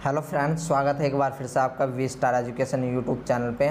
Hello friends, स्वागत है एक बार फिर से आपका V star education YouTube channel पे।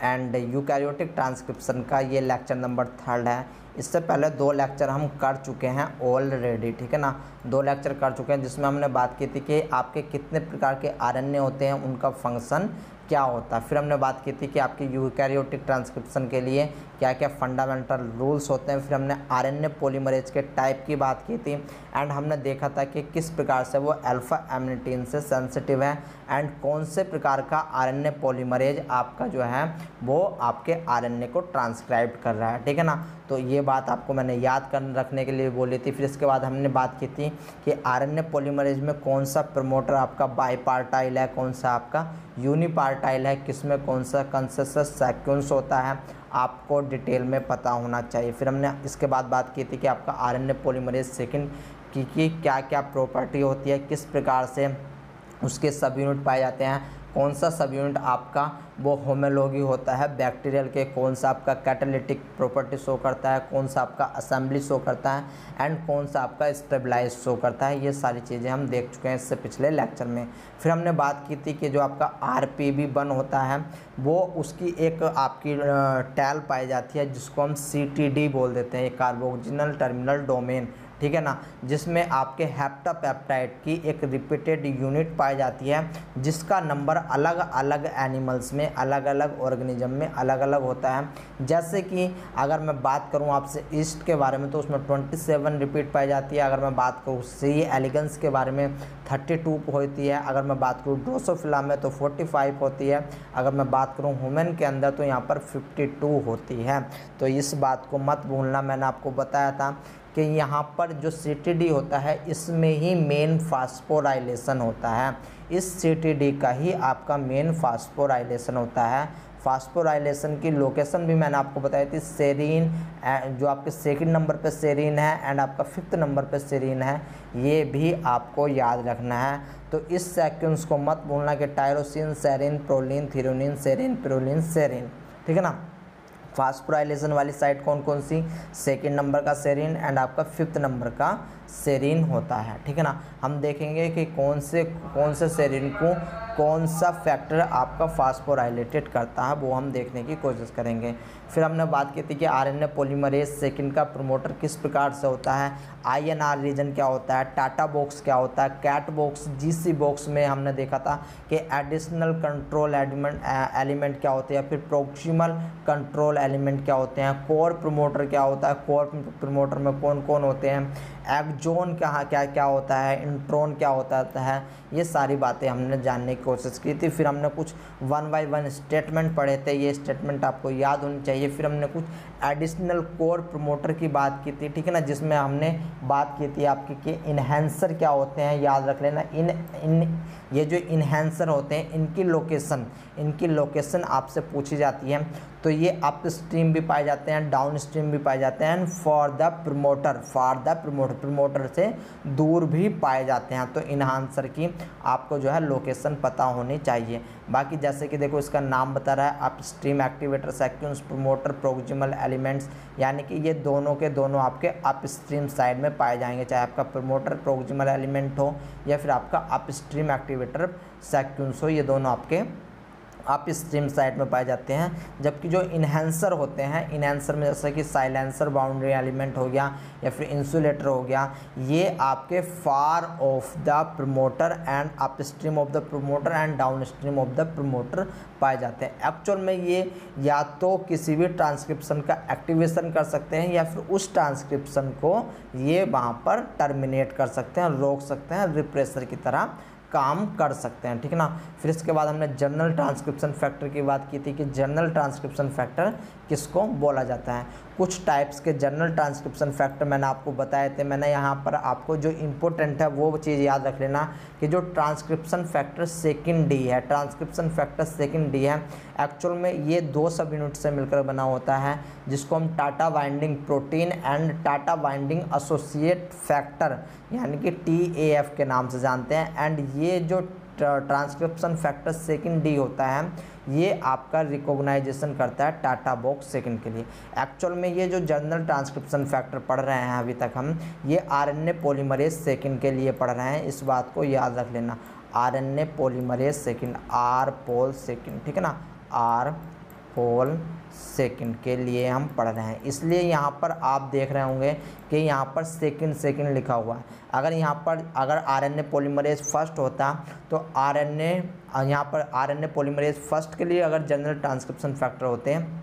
एंड यूकैरियोटिक ट्रांसक्रिप्शन का ये लेक्चर नंबर 3 है। इससे पहले 2 लेक्चर हम कर चुके हैं ऑलरेडी, ठीक है ना। 2 लेक्चर कर चुके हैं जिसमें हमने बात की थी कि आपके कितने प्रकार के आरएनए होते हैं, उनका फंक्शन क्या होता है। फिर हमने बात की थी कि आपके यूकैरियोटिक ट्रांसक्रिप्शन के लिए क्या क्या फंडामेंटल रूल्स होते हैं। फिर हमने आरएनए पॉलीमरेज के टाइप की बात की थी एंड हमने देखा था कि किस प्रकार से वो अल्फा एमिनिटीन से सेंसिटिव है एंड कौन से प्रकार का आरएनए पॉलीमरेज आपका जो है वो आपके आरएनए को ट्रांसक्राइब कर रहा है, ठीक है ना। तो ये बात आपको मैंने याद कर रखने के लिए बोली थी। फिर इसके बाद हमने बात की थी कि आरएनए पॉलीमरेज में कौन सा प्रमोटर आपका बाईपार्टाइल है, कौन सा आपका यूनिपार्टाइल है, किसमें कौन सा कंसेंसस सीक्वेंस होता है, आपको डिटेल में पता होना चाहिए। फिर हमने इसके बाद बात की थी कि आपका आरएनए पॉलीमरेज सेकेंड की क्या क्या प्रॉपर्टी होती है, किस प्रकार से उसके सब यूनिट पाए जाते हैं, कौन सा सब यूनिट आपका वो होमोलॉगी होता है बैक्टीरियल के, कौन सा आपका कैटालिटिक प्रॉपर्टी शो करता है, कौन सा आपका असेंबली शो करता है एंड कौन सा आपका स्टेबलाइज शो करता है। ये सारी चीज़ें हम देख चुके हैं इससे पिछले लेक्चर में। फिर हमने बात की थी कि जो आपका RPB1 होता है वो उसकी एक आपकी टैल पाई जाती है जिसको हम CTD बोल देते हैं, कार्बोक्सिल टर्मिनल डोमेन, ठीक है ना, जिसमें आपके हेप्टापेप्टाइड की एक रिपीटेड यूनिट पाई जाती है जिसका नंबर अलग अलग एनिमल्स में, अलग अलग ऑर्गेनिज्म में अलग अलग होता है। जैसे कि अगर मैं बात करूं आपसे ईस्ट के बारे में तो उसमें 27 रिपीट पाई जाती है। अगर मैं बात करूं सी एलिगेंस के बारे में 32 होती है। अगर मैं बात करूं ड्रोसोफिला में तो 45 होती है। अगर मैं बात करूं ह्यूमन के अंदर तो यहाँ पर 52 होती है। तो इस बात को मत भूलना, मैंने आपको बताया था कि यहाँ पर जो CTD होता है इसमें ही मेन फास्फोराइलेशन होता है। इस CTD का ही आपका मेन फास्फोराइलेशन होता है। फास्फोराइलेशन की लोकेशन भी मैंने आपको बताई थी, सेरीन जो आपके सेकंड नंबर पे सेरीन है एंड आपका 5th नंबर पे सेरीन है, ये भी आपको याद रखना है। तो इस सीक्वेंस को मत भूलना कि tyrosine, serine, proline, threonine, serine, proline, serine, ठीक है ना। फास्फोराइलेशन वाली साइड कौन कौन सी, सेकंड नंबर का सेरीन एंड आपका 5th नंबर का सेरीन होता है, ठीक है ना। हम देखेंगे कि कौन से सेरीन को कौन सा फैक्टर आपका फास्फोराइलेटेड करता है, वो हम देखने की कोशिश करेंगे। फिर हमने बात की थी कि आरएनए पॉलीमरेज सेकंड का प्रमोटर किस प्रकार से होता है, INR रीजन क्या होता है, टाटा बॉक्स क्या होता है, कैट बॉक्स, GC बॉक्स में हमने देखा था कि एडिशनल कंट्रोल एलिमेंट क्या होते हैं, फिर प्रोक्सिमल कंट्रोल एलिमेंट क्या होते हैं, कोर प्रमोटर क्या होता है, कोर प्रमोटर में कौन कौन होते हैं, एक्जोन क्या क्या होता है, इंट्रोन क्या होता है, ये सारी बातें हमने जानने की कोशिश की थी। फिर हमने कुछ 1 बाय 1 स्टेटमेंट पढ़े थे, ये स्टेटमेंट आपको याद होनी चाहिए। फिर हमने कुछ एडिशनल कोर प्रमोटर की बात की थी, ठीक है ना, जिसमें हमने बात की थी आपके कि इन्हेंसर क्या होते हैं, याद रख लेना। ये जो इन्हेंसर होते हैं इनकी लोकेशन आपसे पूछी जाती है। तो ये अप स्ट्रीम भी पाए जाते हैं, डाउन स्ट्रीम भी पाए जाते हैं, फॉर द प्रमोटर से दूर भी पाए जाते हैं। तो इन्हांसर की आपको जो है लोकेशन पता होनी चाहिए। बाकी जैसे कि देखो इसका नाम बता रहा है up stream activator sequence promoter proximal elements, यानी कि ये दोनों के दोनों आपके अप स्ट्रीम साइड में पाए जाएंगे, चाहे आपका प्रमोटर प्रोक्सिमल एलिमेंट हो या फिर आपका अप स्ट्रीम एक्टिवेटर सीक्वेंस हो, ये दोनों आपके अप स्ट्रीम साइड में पाए जाते हैं। जबकि जो इन्हेंसर होते हैं, इन्हेंसर में जैसे कि साइलेंसर बाउंड्री एलिमेंट हो गया या फिर इंसुलेटर हो गया, ये आपके far off the promoter and upstream of the promoter and downstream of the promoter पाए जाते हैं। एक्चुअल में ये या तो किसी भी ट्रांसक्रिप्शन का एक्टिवेशन कर सकते हैं या फिर उस ट्रांसक्रिप्शन को ये वहाँ पर टर्मिनेट कर सकते हैं, रोक सकते हैं, रिप्रेसर की तरह काम कर सकते हैं, ठीक है ना। फिर इसके बाद हमने जनरल ट्रांसक्रिप्शन फैक्टर की बात की थी कि जनरल ट्रांसक्रिप्शन फैक्टर किसको बोला जाता है। कुछ टाइप्स के जनरल ट्रांसक्रिप्शन फैक्टर मैंने आपको बताए थे। मैंने यहाँ पर आपको जो इम्पोर्टेंट है वो चीज़ याद रख लेना कि जो ट्रांसक्रिप्शन फैक्टर सेकंड डी है, ट्रांसक्रिप्शन फैक्टर सेकंड डी है, एक्चुअल में ये 2 सब यूनिट से मिलकर बना होता है जिसको हम Tata binding protein and TATA binding associate factor यानी कि TAF के नाम से जानते हैं। एंड ये जो ट्रांसक्रिप्शन फैक्टर सेकंड डी होता है ये आपका रिकॉग्नाइजेशन करता है टाटा बॉक्स सेकंड के लिए। एक्चुअल में ये जो जनरल ट्रांसक्रिप्शन फैक्टर पढ़ रहे हैं अभी तक हम, ये आरएनए पॉलीमरेज सेकंड के लिए पढ़ रहे हैं, इस बात को याद रख लेना। RNA polymerase second, R pol second, ठीक है ना, आर पोल सेकंड के लिए हम पढ़ रहे हैं। इसलिए यहाँ पर आप देख रहे होंगे कि यहाँ पर सेकंड सेकंड लिखा हुआ है। अगर यहाँ पर अगर आरएनए पॉलीमरेज फर्स्ट होता तो आरएनए यहाँ पर आरएनए पॉलीमरेज फर्स्ट के लिए अगर जनरल ट्रांसक्रिप्शन फैक्टर होते हैं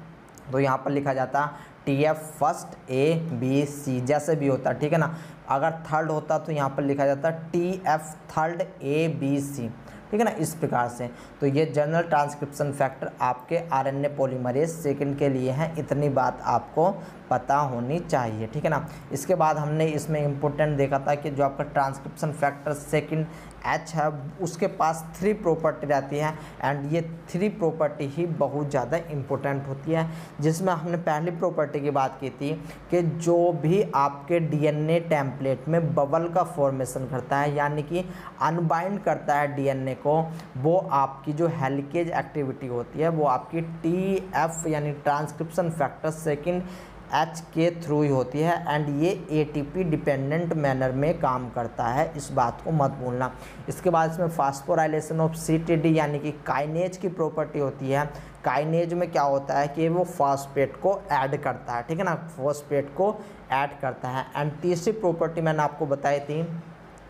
तो यहाँ पर लिखा जाता TF फर्स्ट ABC जैसे भी होता, ठीक है ना। अगर थर्ड होता तो यहाँ पर लिखा जाता TF थर्ड ABC, ठीक है ना, इस प्रकार से। तो ये जनरल ट्रांसक्रिप्शन फैक्टर आपके आरएनए पॉलीमरेज सेकंड के लिए हैं, इतनी बात आपको पता होनी चाहिए, ठीक है ना। इसके बाद हमने इसमें इम्पोर्टेंट देखा था कि जो आपका ट्रांसक्रिप्शन फैक्टर सेकंड H है उसके पास 3 प्रॉपर्टी रहती है, एंड ये 3 प्रॉपर्टी ही बहुत ज़्यादा इम्पोर्टेंट होती है। जिसमें हमने पहली प्रॉपर्टी की बात की थी कि जो भी आपके DNA टेम्पलेट में बबल का फॉर्मेशन करता है, यानी कि अनबाइंड करता है DNA को, वो आपकी जो हेलिकेज एक्टिविटी होती है वो आपकी TF यानी ट्रांसक्रिप्शन फैक्टर सेकंड H के थ्रू ही होती है, एंड ये ATP डिपेंडेंट मैनर में काम करता है, इस बात को मत भूलना। इसके बाद इसमें फास्फोराइलेशन ऑफ CTD यानी कि काइनेज की प्रॉपर्टी होती है। काइनेज में क्या होता है कि वो फॉस्फेट को ऐड करता है, ठीक है ना, फॉस्फेट को ऐड करता है। एंड तीसरी प्रॉपर्टी मैंने आपको बताई थी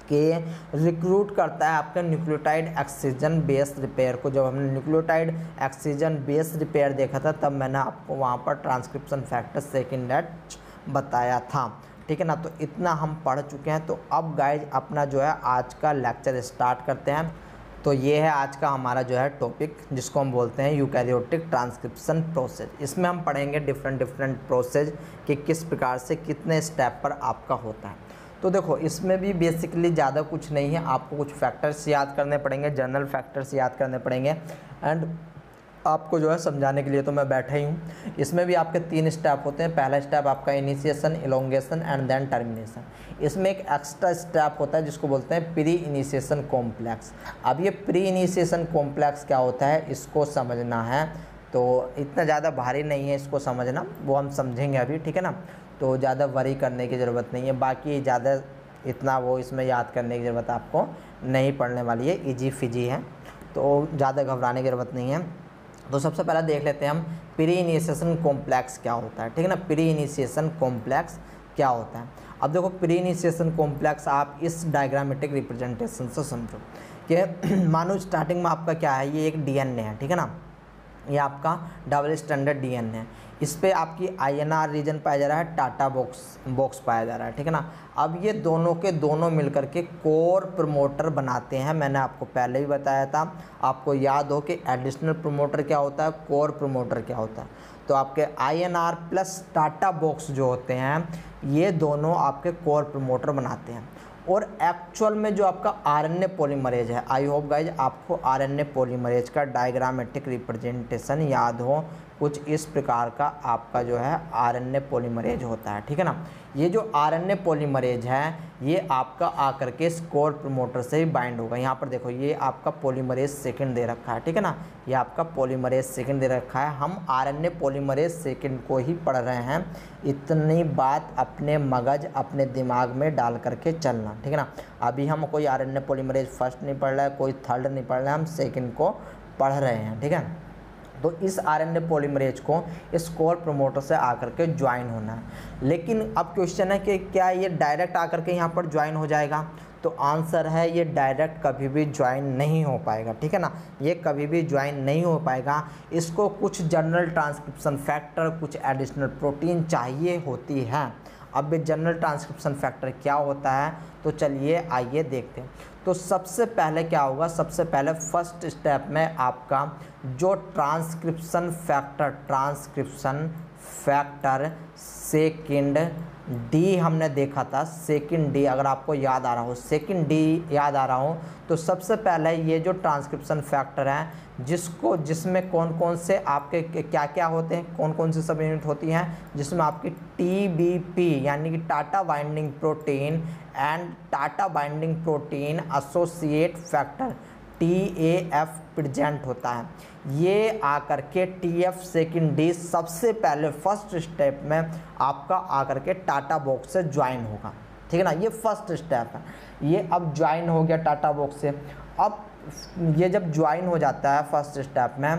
कि रिक्रूट करता है आपका न्यूक्लियोटाइड एक्सीजन बेस रिपेयर को। जब हमने न्यूक्लियोटाइड एक्सीजन बेस रिपेयर देखा था तब मैंने आपको वहाँ पर ट्रांसक्रिप्शन फैक्टर सेकंड H बताया था, ठीक है ना। तो इतना हम पढ़ चुके हैं। तो अब गाइज अपना जो है आज का लेक्चर स्टार्ट करते हैं। तो ये है आज का हमारा जो है टॉपिक, जिसको हम बोलते हैं यूकैरियोटिक ट्रांसक्रिप्शन प्रोसेस। इसमें हम पढ़ेंगे डिफरेंट प्रोसेस कि किस प्रकार से कितने स्टेप पर आपका होता है। तो देखो इसमें भी बेसिकली ज़्यादा कुछ नहीं है, आपको कुछ फैक्टर्स याद करने पड़ेंगे, जनरल फैक्टर्स याद करने पड़ेंगे, एंड आपको जो है समझाने के लिए तो मैं बैठा ही हूँ। इसमें भी आपके 3 स्टेप होते हैं। पहला स्टेप आपका initiation, elongation and then termination. इसमें एक एक्स्ट्रा स्टेप होता है जिसको बोलते हैं प्री इनिशिएशन कॉम्प्लेक्स। अब ये प्री इनिशिएशन कॉम्प्लेक्स क्या होता है इसको समझना है, तो इतना ज़्यादा भारी नहीं है इसको समझना, वो हम समझेंगे अभी, ठीक है ना। तो ज़्यादा वरी करने की ज़रूरत नहीं है, बाकी ज़्यादा इतना वो इसमें याद करने की ज़रूरत आपको नहीं पड़ने वाली है, इजी फिजी है, तो ज़्यादा घबराने की ज़रूरत नहीं है। तो सबसे पहले देख लेते हैं हम प्री इनिशिएशन कॉम्प्लेक्स क्या होता है, ठीक है ना। प्री इनिशिएशन कॉम्प्लेक्स क्या होता है। अब देखो प्री इनिशिएशन कॉम्प्लेक्स आप इस डायग्रामेटिक रिप्रेजेंटेशन से समझो कि मानो स्टार्टिंग में आपका क्या है, ये एक DNA है, ठीक है ना, ये आपका डबल स्टैंडर्ड DNA है। इस पे आपकी INR रीजन पाया जा रहा है, टाटा बॉक्स पाया जा रहा है, ठीक है ना। अब ये दोनों के दोनों मिलकर के कोर प्रमोटर बनाते हैं। मैंने आपको पहले भी बताया था, आपको याद हो कि एडिशनल प्रमोटर क्या होता है, कोर प्रमोटर क्या होता है। तो आपके INR प्लस टाटा बॉक्स जो होते हैं ये दोनों आपके कोर प्रमोटर बनाते हैं। और एक्चुअल में जो आपका RNA पॉलीमरेज है, आई होप गाइज आपको RNA पॉलीमरेज का डायग्रामेटिक रिप्रेजेंटेशन याद हो, कुछ इस प्रकार का आपका जो है RNA पॉलीमरेज होता है, ठीक है ना। ये जो RNA पॉलीमरेज है ये आपका आकर के कोर प्रमोटर से ही बाइंड होगा। यहाँ पर देखो ये आपका पॉलीमरेज सेकंड दे रखा है, ठीक है ना, ये आपका पॉलीमरेज सेकंड दे रखा है। हम RNA पॉलीमरेज सेकंड को ही पढ़ रहे हैं, इतनी बात अपने मगज अपने दिमाग में डाल करके चलना, ठीक है ना। अभी हम कोई RNA पॉलीमरेज फर्स्ट नहीं पढ़ रहा है, कोई थर्ड नहीं पढ़ रहा है, हम सेकंड को पढ़ रहे हैं, ठीक है। तो इस RNA पॉलीमरेज को इस कोर प्रमोटर से आकर के ज्वाइन होना है। लेकिन अब क्वेश्चन है कि क्या ये डायरेक्ट आकर के यहाँ पर ज्वाइन हो जाएगा, तो आंसर है ये डायरेक्ट कभी भी ज्वाइन नहीं हो पाएगा, ठीक है ना, ये कभी भी ज्वाइन नहीं हो पाएगा। इसको कुछ जनरल ट्रांसक्रिप्शन फैक्टर, कुछ एडिशनल प्रोटीन चाहिए होती है। अब ये जनरल ट्रांसक्रिप्शन फैक्टर क्या होता है, तो चलिए आइए देखते हैं। तो सबसे पहले क्या होगा, सबसे पहले फर्स्ट स्टेप में आपका जो ट्रांसक्रिप्शन फैक्टर सेकंड D हमने देखा था, सेकंड D अगर आपको याद आ रहा हो, सेकंड D याद आ रहा हो, तो सबसे पहले ये जो ट्रांसक्रिप्शन फैक्टर है जिसमें कौन कौन से आपके क्या क्या होते हैं, कौन कौन से सब यूनिट होती हैं, जिसमें आपकी TBP यानी कि Tata binding protein and Tata binding protein associate factor TAF present होता है। ये आकर के TF सेकंड D सबसे पहले फर्स्ट स्टेप में आपका आकर के टाटा बॉक्स से ज्वाइन होगा, ठीक है ना, ये फर्स्ट स्टेप है। ये अब ज्वाइन हो गया टाटा बॉक्स से। अब ये जब ज्वाइन हो जाता है फर्स्ट स्टेप में,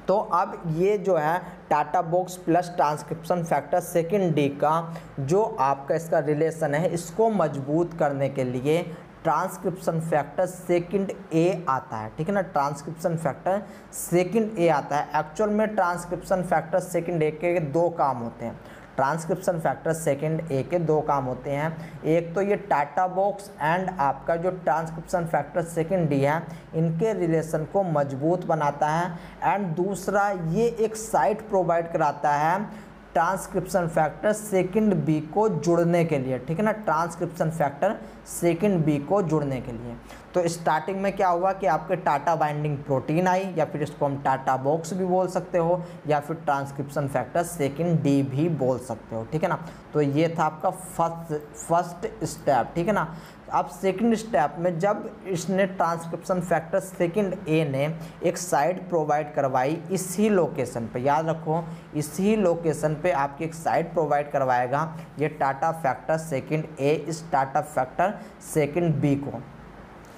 तो अब ये जो है TATA box plus transcription factor second D का जो आपका इसका रिलेशन है, इसको मजबूत करने के लिए ट्रांसक्रिप्शन फैक्टर सेकंड ए आता है, ठीक है ना। ट्रांसक्रिप्शन फैक्टर सेकंड ए आता है। एक्चुअल में ट्रांसक्रिप्शन फैक्टर सेकंड ए के दो काम होते हैं। ट्रांसक्रिप्शन फैक्टर सेकंड ए के दो काम होते हैं। एक तो ये टाटा बॉक्स एंड आपका जो ट्रांसक्रिप्शन फैक्टर सेकंड डी है, इनके रिलेशन को मजबूत बनाता है। एंड दूसरा ये एक साइट प्रोवाइड कराता है ट्रांसक्रिप्शन फैक्टर सेकंड बी को जुड़ने के लिए, ठीक है ना। ट्रांसक्रिप्शन फैक्टर सेकंड बी को जुड़ने के लिए तो स्टार्टिंग में क्या हुआ कि आपके टाटा बाइंडिंग प्रोटीन आई, या फिर इसको हम टाटा बॉक्स भी बोल सकते हो, या फिर ट्रांसक्रिप्शन फैक्टर सेकंड डी भी बोल सकते हो, ठीक है ना। तो ये था आपका फर्स्ट स्टेप, ठीक है ना। अब सेकंड स्टेप में जब इसने ट्रांसक्रिप्शन फैक्टर सेकंड ए ने एक साइट प्रोवाइड करवाई इसी लोकेशन पे, याद रखो इसी लोकेशन पे आपकी एक साइट प्रोवाइड करवाएगा ये टाटा फैक्टर सेकंड ए इस टाटा फैक्टर सेकंड बी को,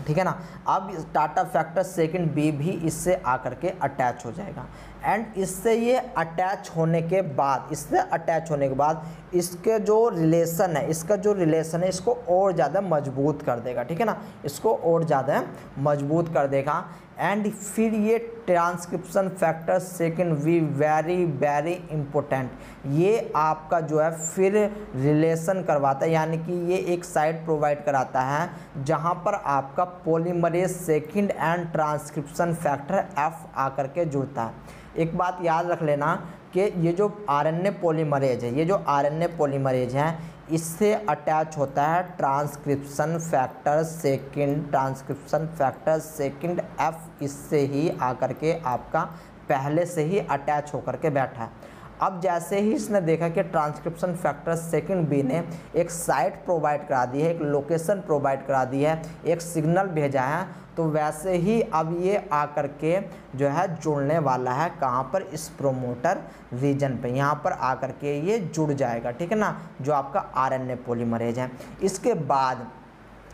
ठीक है ना। अब टाटा फैक्टर सेकंड बी भी इससे आकर के अटैच हो जाएगा। एंड इससे ये अटैच होने के बाद इसके जो रिलेशन है, इसका जो रिलेशन है इसको और ज़्यादा मजबूत कर देगा, ठीक है ना। इसको और ज़्यादा मजबूत कर देगा। एंड फिर ये transcription factor second B very important, ये आपका जो है फिर रिलेशन करवाता है, यानी कि ये एक साइट प्रोवाइड कराता है जहाँ पर आपका polymerase second and transcription factor F आकर के जुड़ता है। एक बात याद रख लेना कि ये जो आरएनए पॉलीमरेज है, ये जो आरएनए पॉलीमरेज है, इससे अटैच होता है ट्रांसक्रिप्शन फैक्टर सेकंड एफ, इससे ही आकर के आपका पहले से ही अटैच होकर के बैठा है। अब जैसे ही इसने देखा कि ट्रांसक्रिप्शन फैक्टर सेकंड बी ने एक साइट प्रोवाइड करा दी है, एक लोकेशन प्रोवाइड करा दी है, एक सिग्नल भेजा है, तो वैसे ही अब ये आकर के जो है जुड़ने वाला है कहाँ पर, इस प्रोमोटर रीजन पे, यहाँ पर आकर के ये जुड़ जाएगा, ठीक है ना, जो आपका आरएनए पॉलीमरेज है।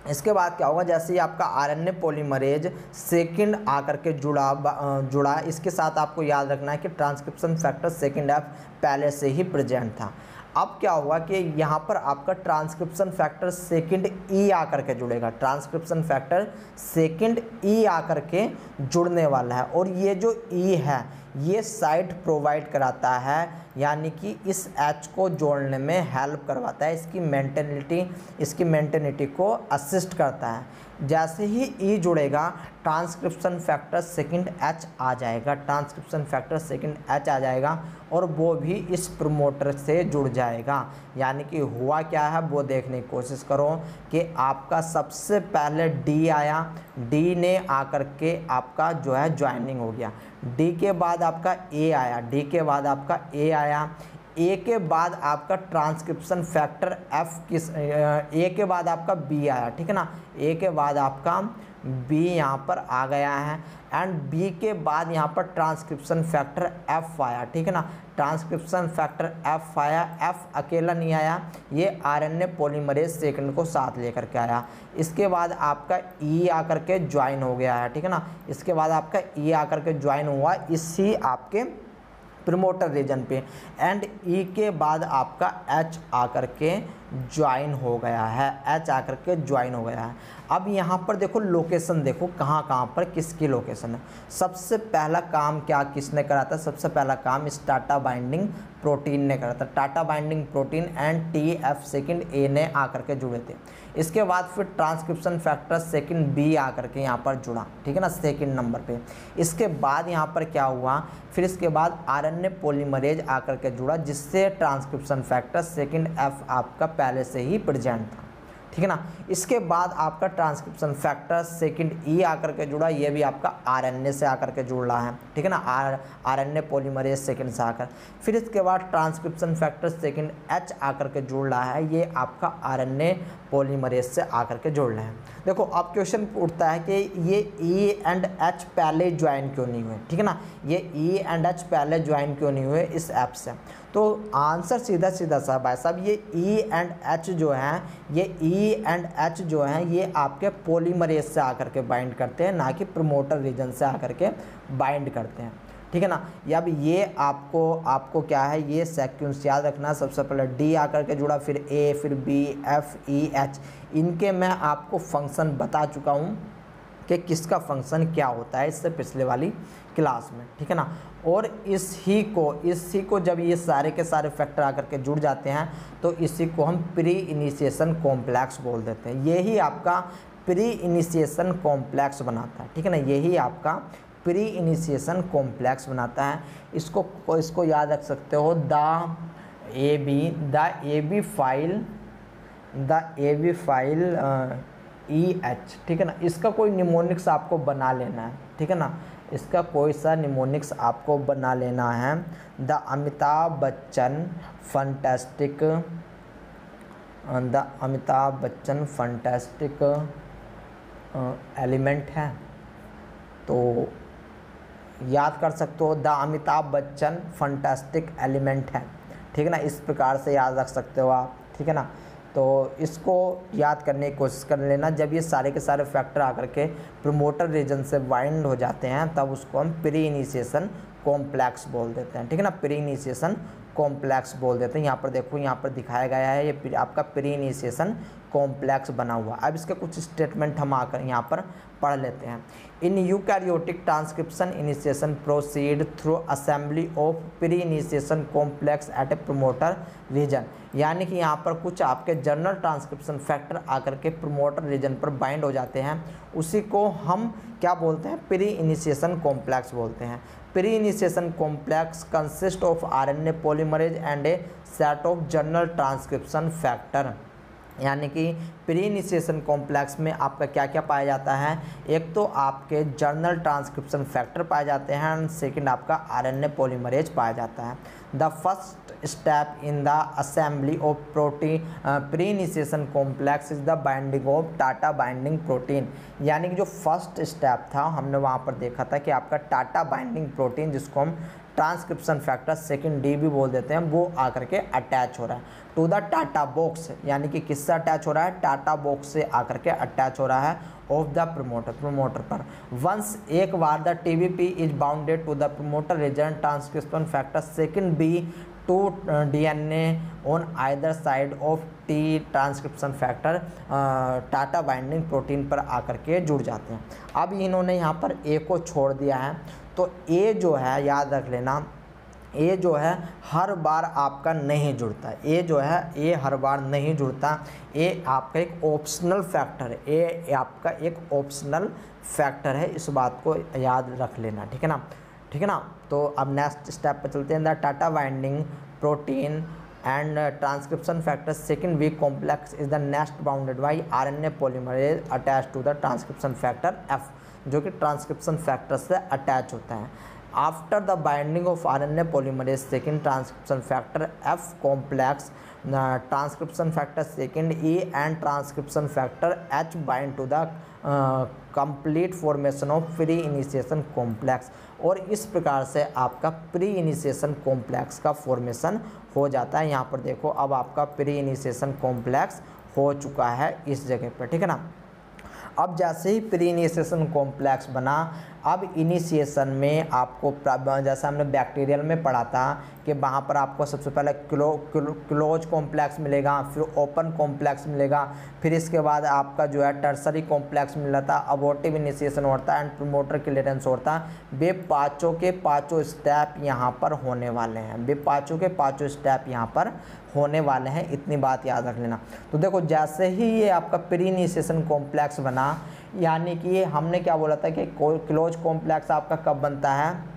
इसके बाद क्या होगा, जैसे ही आपका आरएनए पॉलीमरेज सेकंड आकर के जुड़ा, इसके साथ आपको याद रखना है कि ट्रांसक्रिप्शन फैक्टर सेकंड एफ पहले से ही प्रेजेंट था। अब क्या होगा कि यहाँ पर आपका ट्रांसक्रिप्शन फैक्टर सेकंड ई आकर के जुड़ेगा, ट्रांसक्रिप्शन फैक्टर सेकंड ई आकर के जुड़ने वाला है। और ये जो ई है ये साइट प्रोवाइड कराता है, यानी कि इस एच को जोड़ने में हेल्प करवाता है, इसकी मेंटेनिटी को असिस्ट करता है। जैसे ही ई जुड़ेगा ट्रांसक्रिप्शन फैक्टर सेकंड एच आ जाएगा, ट्रांसक्रिप्शन फैक्टर सेकंड एच आ जाएगा और वो भी इस प्रमोटर से जुड़ जाएगा। यानी कि हुआ क्या है वो देखने की कोशिश करो कि आपका सबसे पहले डी आया, डी ने आकर के आपका जो है ज्वाइनिंग हो गया, डी के बाद आपका ए आया, डी के बाद आपका ए आया, ए के बाद आपका ट्रांसक्रिप्शन फैक्टर एफ ए के बाद आपका बी आया, ठीक है ना, ए के बाद आपका बी यहाँ पर आ गया है। एंड बी के बाद यहाँ पर ट्रांसक्रिप्शन फैक्टर एफ आया, ठीक है ना, ट्रांसक्रिप्शन फैक्टर एफ आया। एफ अकेला नहीं आया, ये आरएनए पॉलीमरेज सेकंड को साथ लेकर के आया। इसके बाद आपका ई आकर के ज्वाइन हो गया है, ठीक है ना, इसके बाद आपका ई आकर के ज्वाइन हुआ इसी आपके प्रमोटर रीजन पे। एंड ई के बाद आपका एच आकर के ज्वाइन हो गया है, एच आकर के ज्वाइन हो गया है। अब यहाँ पर देखो लोकेशन, देखो कहाँ पर किसकी लोकेशन है। सबसे पहला काम क्या किसने करा था, सबसे पहला काम इस टाटा बाइंडिंग प्रोटीन ने करा था। Tata binding protein and TF second ए ने आकर के जुड़े थे। इसके बाद फिर ट्रांसक्रिप्शन फैक्टर सेकंड बी आकर के यहाँ पर जुड़ा, ठीक है ना, सेकंड नंबर पे। इसके बाद यहाँ पर क्या हुआ, फिर इसके बाद आरएनए पॉलीमरेज आकर के जुड़ा, जिससे ट्रांसक्रिप्शन फैक्टर सेकंड एफ आपका पहले से ही प्रेजेंट था, ठीक है ना। इसके बाद आपका ट्रांसक्रिप्शन फैक्टर सेकंड ई आकर के जुड़ा, ये भी आपका आरएनए से आकर के जुड़ रहा है, ठीक है ना, आरएनए पॉलीमरेज सेकंड से आकर। फिर इसके बाद ट्रांसक्रिप्शन फैक्टर सेकंड एच आकर के जुड़ रहा है, ये आपका आरएनए पॉलीमरेज से आकर के जुड़ रहे हैं। देखो अब क्वेश्चन उठता है कि ये ई एंड एच पहले ज्वाइन क्यों नहीं हुए, ठीक है ना, ये ई एंड एच पहले ज्वाइन क्यों नहीं हुए इस ऐप से। तो आंसर सीधा सीधा सा भाई साहब, ये ई एंड एच जो है, ये ई एंड एच जो है ये आपके पॉलीमरेज से आकर के बाइंड करते हैं, ना कि प्रमोटर रीजन से आकर के बाइंड करते हैं, ठीक है ना। या अब ये आपको क्या है, ये सीक्वेंस याद रखना। सबसे पहले डी आकर के जुड़ा, फिर ए, फिर बी, एफ, ई, एच। इनके मैं आपको फंक्शन बता चुका हूँ कि किसका फंक्शन क्या होता है इससे पिछले वाली क्लास में, ठीक है ना। और इसी को जब ये सारे के सारे फैक्टर आकर के जुड़ जाते हैं तो इसी को हम प्री इनिशिएशन कॉम्प्लेक्स बोल देते हैं। यही आपका प्री इनिशिएशन कॉम्प्लेक्स बनाता है, ठीक है ना। यही आपका प्री इनिशिएशन कॉम्प्लेक्स बनाता है। इसको याद रख सकते हो, the A B file E H, ठीक है ना। इसका कोई निमोनिक्स आपको बना लेना है, ठीक है ना। इसका कोई सा निमोनिक्स आपको बना लेना है। The Amitabh Bachchan fantastic element है, तो याद कर सकते हो the Amitabh Bachchan fantastic element है, ठीक है ना। इस प्रकार से याद रख सकते हो आप, ठीक है ना। तो इसको याद करने की कोशिश कर लेना। जब ये सारे के सारे फैक्टर आकर के प्रमोटर रीजन से बाइंड हो जाते हैं तब उसको हम प्री इनिशिएशन कॉम्प्लेक्स बोल देते हैं, ठीक है ना। प्री इनिशिएशन कॉम्प्लेक्स बोल देते हैं। यहाँ पर देखो, यहाँ पर दिखाया गया है ये आपका प्री इनिशिएशन कॉम्प्लेक्स बना हुआ। अब इसके कुछ स्टेटमेंट हम आकर यहाँ पर पढ़ लेते हैं। In eukaryotic transcription initiation proceed through assembly of pre initiation complex at a promoter region. यानी कि यहाँ पर कुछ आपके जनरल ट्रांसक्रिप्शन फैक्टर आकर के प्रमोटर रीजन पर बाइंड हो जाते हैं, उसी को हम क्या बोलते हैं, प्री इनिशिएशन कॉम्प्लेक्स बोलते हैं। Pre initiation complex consist of RNA polymerase and A set of general transcription factor. यानी कि प्री इनिशिएशन कॉम्प्लेक्स में आपका क्या क्या पाया जाता है, एक तो आपके जर्नल ट्रांसक्रिप्शन फैक्टर पाए जाते हैं एंड सेकंड आपका आरएनए पॉलीमरेज पाया जाता है। The first step in the assembly of protein pre initiation complex is the binding of Tata binding protein. यानी कि जो फर्स्ट स्टेप था हमने वहाँ पर देखा था कि आपका टाटा बाइंडिंग प्रोटीन, जिसको हम ट्रांसक्रिप्शन फैक्टर सेकंड डी भी बोल देते हैं, वो आकर के अटैच हो रहा है टू द टाटा बॉक्स। यानी कि किससे अटैच हो रहा है, टाटा बॉक्स से आकर के अटैच हो रहा है ऑफ द प्रमोटर पर। वंस एक बार the TBP is bounded to the promoter region transcription factor second B to DNA on either side of T transcription factor TATA binding protein पर आकर के जुड़ जाते हैं। अब इन्होंने यहाँ पर ए को छोड़ दिया है, तो ए जो है याद रख लेना, ए जो है हर बार आपका नहीं जुड़ता। ए जो है ए हर बार नहीं जुड़ता। ए आपका एक ऑप्शनल फैक्टर है, ए आपका एक ऑप्शनल फैक्टर है, इस बात को याद रख लेना, ठीक है ना, ठीक है ना। तो अब नेक्स्ट स्टेप पे चलते हैं। The TATA binding protein and transcription factor second week complex is the next bounded by RNA polymerase attach to the transcription factor F, जो कि ट्रांसक्रिप्शन फैक्टर से अटैच होता है। After the binding of RNA polymerase second transcription factor F complex transcription factor second E and transcription factor H bind to the complete formation of pre initiation complex. और इस प्रकार से आपका pre initiation complex का formation हो जाता है। यहाँ पर देखो, अब आपका प्री इनिशिएशन कॉम्प्लेक्स हो चुका है इस जगह पर, ठीक है ना। अब जैसे ही प्री इनिशिएशन कॉम्प्लेक्स बना, अब इनिशिएशन में आपको जैसा हमने बैक्टीरियल में पढ़ा था कि वहाँ पर आपको सबसे पहले क्लोज कॉम्प्लेक्स मिलेगा, फिर ओपन कॉम्प्लेक्स मिलेगा, फिर इसके बाद आपका जो है टर्सरी कॉम्प्लेक्स मिल रहा था, अबॉर्टिव इनिशिएशन होता है एंड प्रमोटर क्लियरेंस होता है। वे पाँचों के पाँचों स्टेप यहाँ पर होने वाले हैं, वे पाँचों के पाँचों स्टेप यहाँ पर होने वाले हैं, इतनी बात याद रख लेना। तो देखो, जैसे ही ये आपका प्री इनिशिएशन कॉम्प्लेक्स बना, यानी कि हमने क्या बोला था कि क्लोज कॉम्प्लेक्स आपका कब बनता है,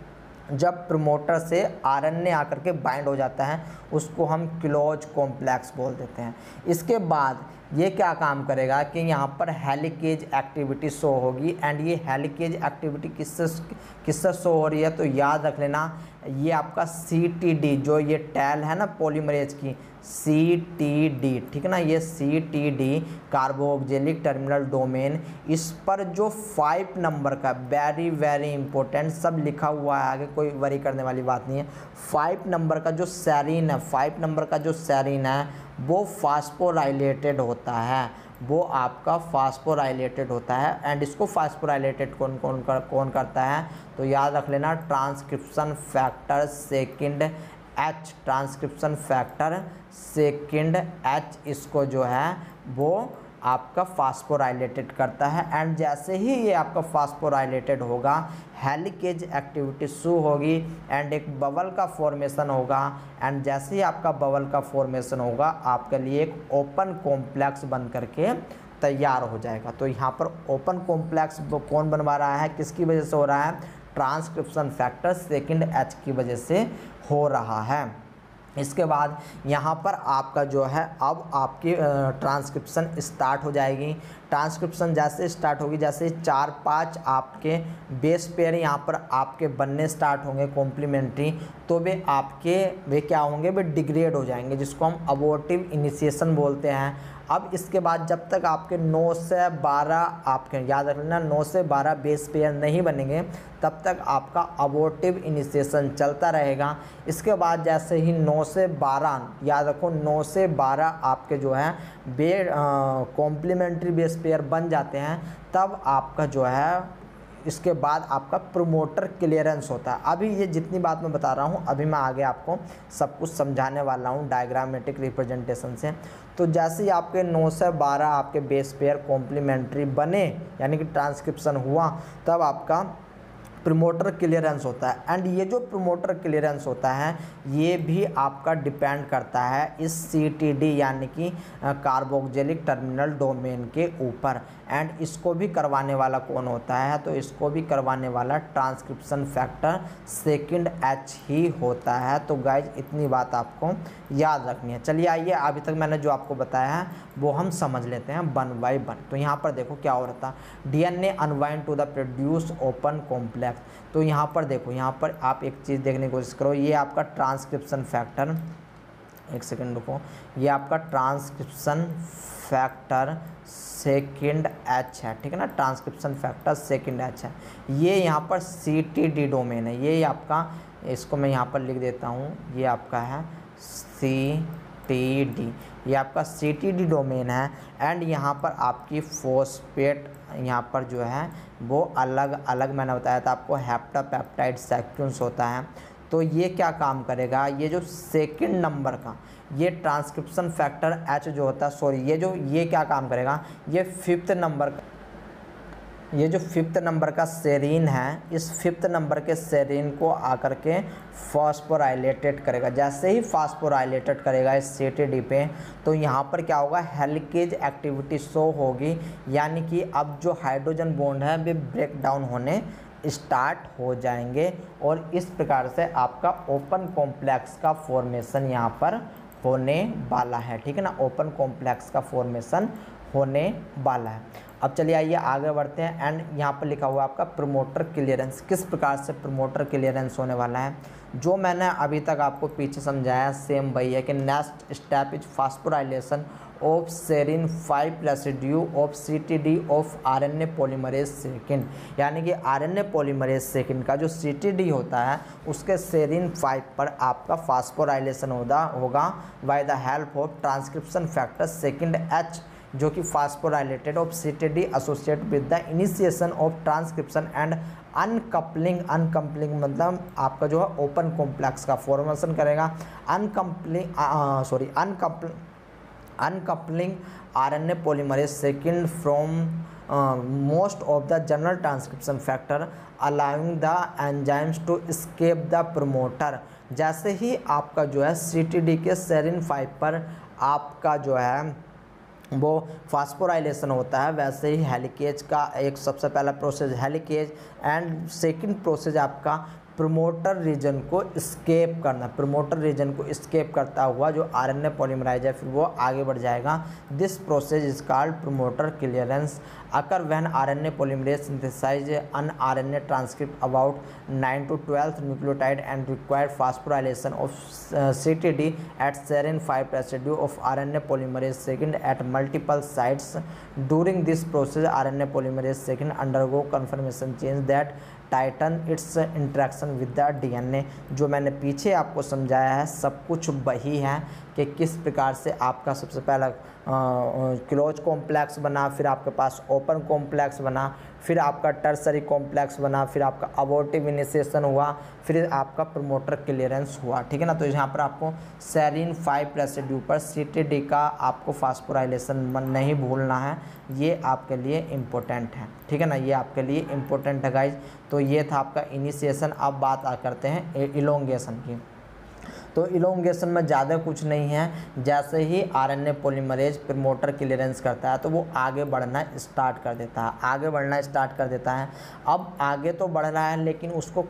जब प्रमोटर से आरएनए आकर के बाइंड हो जाता है, उसको हम क्लोज कॉम्प्लेक्स बोल देते हैं। इसके बाद ये क्या काम करेगा कि यहाँ पर हेलिकेज एक्टिविटी शो होगी। एंड ये हेलिकेज एक्टिविटी किससे शो हो रही है, तो याद रख लेना ये आपका CTD जो ये टैल है ना पॉलीमरेज की, CTD, ठीक है ना, ये CTD कार्बोक्सिलिक टर्मिनल डोमेन, इस पर जो 5 नंबर का वेरी वेरी इंपॉर्टेंट सब लिखा हुआ है, आगे कोई वरी करने वाली बात नहीं है। 5 नंबर का जो सेरीन है, 5 नंबर का जो सेरीन है वो फास्फोराइलेटेड होता है, वो आपका फास्फोराइलेटेड होता है। एंड इसको फास्फोराइलेटेड कौन करता है, तो याद रख लेना transcription factor second H, transcription factor second H इसको जो है वो आपका फास्फोराइलेटेड करता है। एंड जैसे ही ये आपका फास्फोराइलेटेड होगा हेलिकेज एक्टिविटी शुरू होगी एंड एक बबल का फॉर्मेशन होगा। एंड जैसे ही आपका बबल का फॉर्मेशन होगा आपके लिए एक ओपन कॉम्प्लेक्स बन करके तैयार हो जाएगा। तो यहाँ पर ओपन कॉम्प्लेक्स कौन बनवा रहा है, किसकी वजह से हो रहा है, ट्रांसक्रिप्शन फैक्टर सेकंड H की वजह से हो रहा है। इसके बाद यहाँ पर आपका जो है अब आपकी ट्रांसक्रिप्शन स्टार्ट हो जाएगी। ट्रांसक्रिप्शन जैसे स्टार्ट होगी, जैसे 4-5 आपके बेस पेयर यहाँ पर आपके बनने स्टार्ट होंगे कॉम्प्लीमेंट्री, तो वे क्या होंगे, वे डिग्रेड हो जाएंगे, जिसको हम अबॉर्टिव इनिशिएशन बोलते हैं। अब इसके बाद जब तक आपके 9 से 12 आपके याद रख लेना 9 से 12 बेस पेयर नहीं बनेंगे तब तक आपका अबॉर्टिव इनिशिएशन चलता रहेगा। इसके बाद जैसे ही 9 से 12 याद रखो 9 से 12 आपके जो है कॉम्प्लीमेंट्री बेस पेयर बन जाते हैं, तब आपका जो है इसके बाद आपका प्रोमोटर क्लियरेंस होता है। अभी ये जितनी बात मैं बता रहा हूँ अभी मैं आगे आपको सब कुछ समझाने वाला हूँ डायग्रामेटिक रिप्रेजेंटेशन से। तो जैसे ही आपके 9 से 12 आपके बेस पेयर कॉम्प्लीमेंट्री बने यानी कि ट्रांसक्रिप्शन हुआ, तब आपका प्रोमोटर क्लियरेंस होता है। एंड ये जो प्रोमोटर क्लियरेंस होता है ये भी आपका डिपेंड करता है इस CTD यानी कि कार्बोक्सिलिक टर्मिनल डोमेन के ऊपर। एंड इसको भी करवाने वाला कौन होता है, तो इसको भी करवाने वाला ट्रांसक्रिप्शन फैक्टर सेकंड H ही होता है। तो गाइज इतनी बात आपको याद रखनी है। चलिए आइए अभी तक मैंने जो आपको बताया है वो हम समझ लेते हैं 1 बाय 1। तो यहाँ पर देखो क्या हो रहा था, DNA unwind to the produce open complex. तो यहाँ पर देखो, यहाँ पर आप एक चीज़ देखने की कोशिश करो, ये आपका ट्रांसक्रिप्शन फैक्टर, एक सेकेंड रुको, ये आपका ट्रांसक्रिप्शन फैक्टर सेकंड H है, ठीक है ना, ट्रांसक्रिप्शन फैक्टर सेकंड H है। ये यहाँ पर CTD डोमेन है, ये आपका, इसको मैं यहाँ पर लिख देता हूँ, ये आपका है CTD, ये आपका CTD डोमेन है। एंड यहाँ पर आपकी फॉस्फेट यहाँ पर जो है वो अलग अलग मैंने बताया था आपको हेप्टापेप्टाइड सीक्वेंस होता है। तो ये क्या काम करेगा, ये जो सेकंड नंबर का ये ट्रांसक्रिप्शन फैक्टर H जो होता है, सॉरी ये क्या काम करेगा, ये 5th नंबर का, ये जो 5th नंबर का सेरीन है, इस 5th नंबर के सेरीन को आकर के फास्फोराइलेटेड करेगा। जैसे ही फास्फोराइलेटेड करेगा इस CTD पे, तो यहाँ पर क्या होगा, हेलिकेज एक्टिविटी शो होगी, यानी कि अब जो हाइड्रोजन बॉन्ड है वे ब्रेक डाउन होने स्टार्ट हो जाएंगे। और इस प्रकार से आपका ओपन कॉम्प्लेक्स का फॉर्मेशन यहाँ पर होने वाला है, ठीक है ना, ओपन कॉम्प्लेक्स का फॉर्मेशन होने वाला है। अब चलिए आइए आगे बढ़ते हैं। एंड यहाँ पर लिखा हुआ आपका प्रोमोटर क्लियरेंस, किस प्रकार से प्रोमोटर क्लियरेंस होने वाला है, जो मैंने अभी तक आपको पीछे समझाया सेम वही है कि next step is phosphorylation of serine 5 residue of CTD of RNA polymerase second, यानी कि RNA पॉलीमरेज सेकेंड का जो CTD होता है उसके सेरीन 5 पर आपका फास्फोराइलेशन होगा by the help of transcription factor second H, जो कि phosphorylated of CTD associate with the initiation of transcription and uncoupling मतलब आपका जो है ओपन कॉम्प्लेक्स का फॉर्मेशन करेगा। Uncoupling RNA polymerase second from most of the general transcription factor, allowing the enzymes to escape the promoter। जैसे ही आपका जो है CTD के सेरीन 5 पर आपका जो है वो फास्फोराइलेशन होता है, वैसे ही हेलिकेज का एक सबसे पहला process helicase and second process आपका प्रोमोटर रीजन को स्केप करना, प्रोमोटर रीजन को स्केप करता हुआ जो आरएनए पॉलीमराइज है फिर वो आगे बढ़ जाएगा। This process is called promoter clearance occur when RNA polymerase synthesize an RNA transcript about 9 to 12 nucleotide and required phosphorylation of CTD at serine 5 residue of RNA polymerase second at multiple sites. During this process RNA polymerase second undergo conformation change that tighten its interaction with the DNA। जो मैंने पीछे आपको समझाया है सब कुछ वही है कि किस प्रकार से आपका सबसे पहला क्लोज कॉम्प्लेक्स बना, फिर आपके पास ओपन कॉम्प्लेक्स बना, फिर आपका टर्सरी कॉम्प्लेक्स बना, फिर आपका अबॉर्टिव इनिशिएशन हुआ, फिर आपका प्रोमोटर क्लियरेंस हुआ। ठीक है ना। तो यहाँ पर आपको सेरीन 5 रेसिड्यू पर CTD का आपको फास्फोराइलेशन नहीं भूलना है, ये आपके लिए इम्पोर्टेंट है। ठीक है ना, ये आपके लिए इम्पोर्टेंट है गाइज। तो ये था आपका इनिशिएशन। अब बात करते हैं इलोंगेशन की। तो इलोंगेशन में ज़्यादा कुछ नहीं है, जैसे ही आरएनए पॉलीमरेज प्रोमोटर क्लियरेंस करता है तो वो आगे बढ़ना स्टार्ट कर देता है, आगे बढ़ना स्टार्ट कर देता है। अब आगे तो बढ़ रहा है लेकिन उसको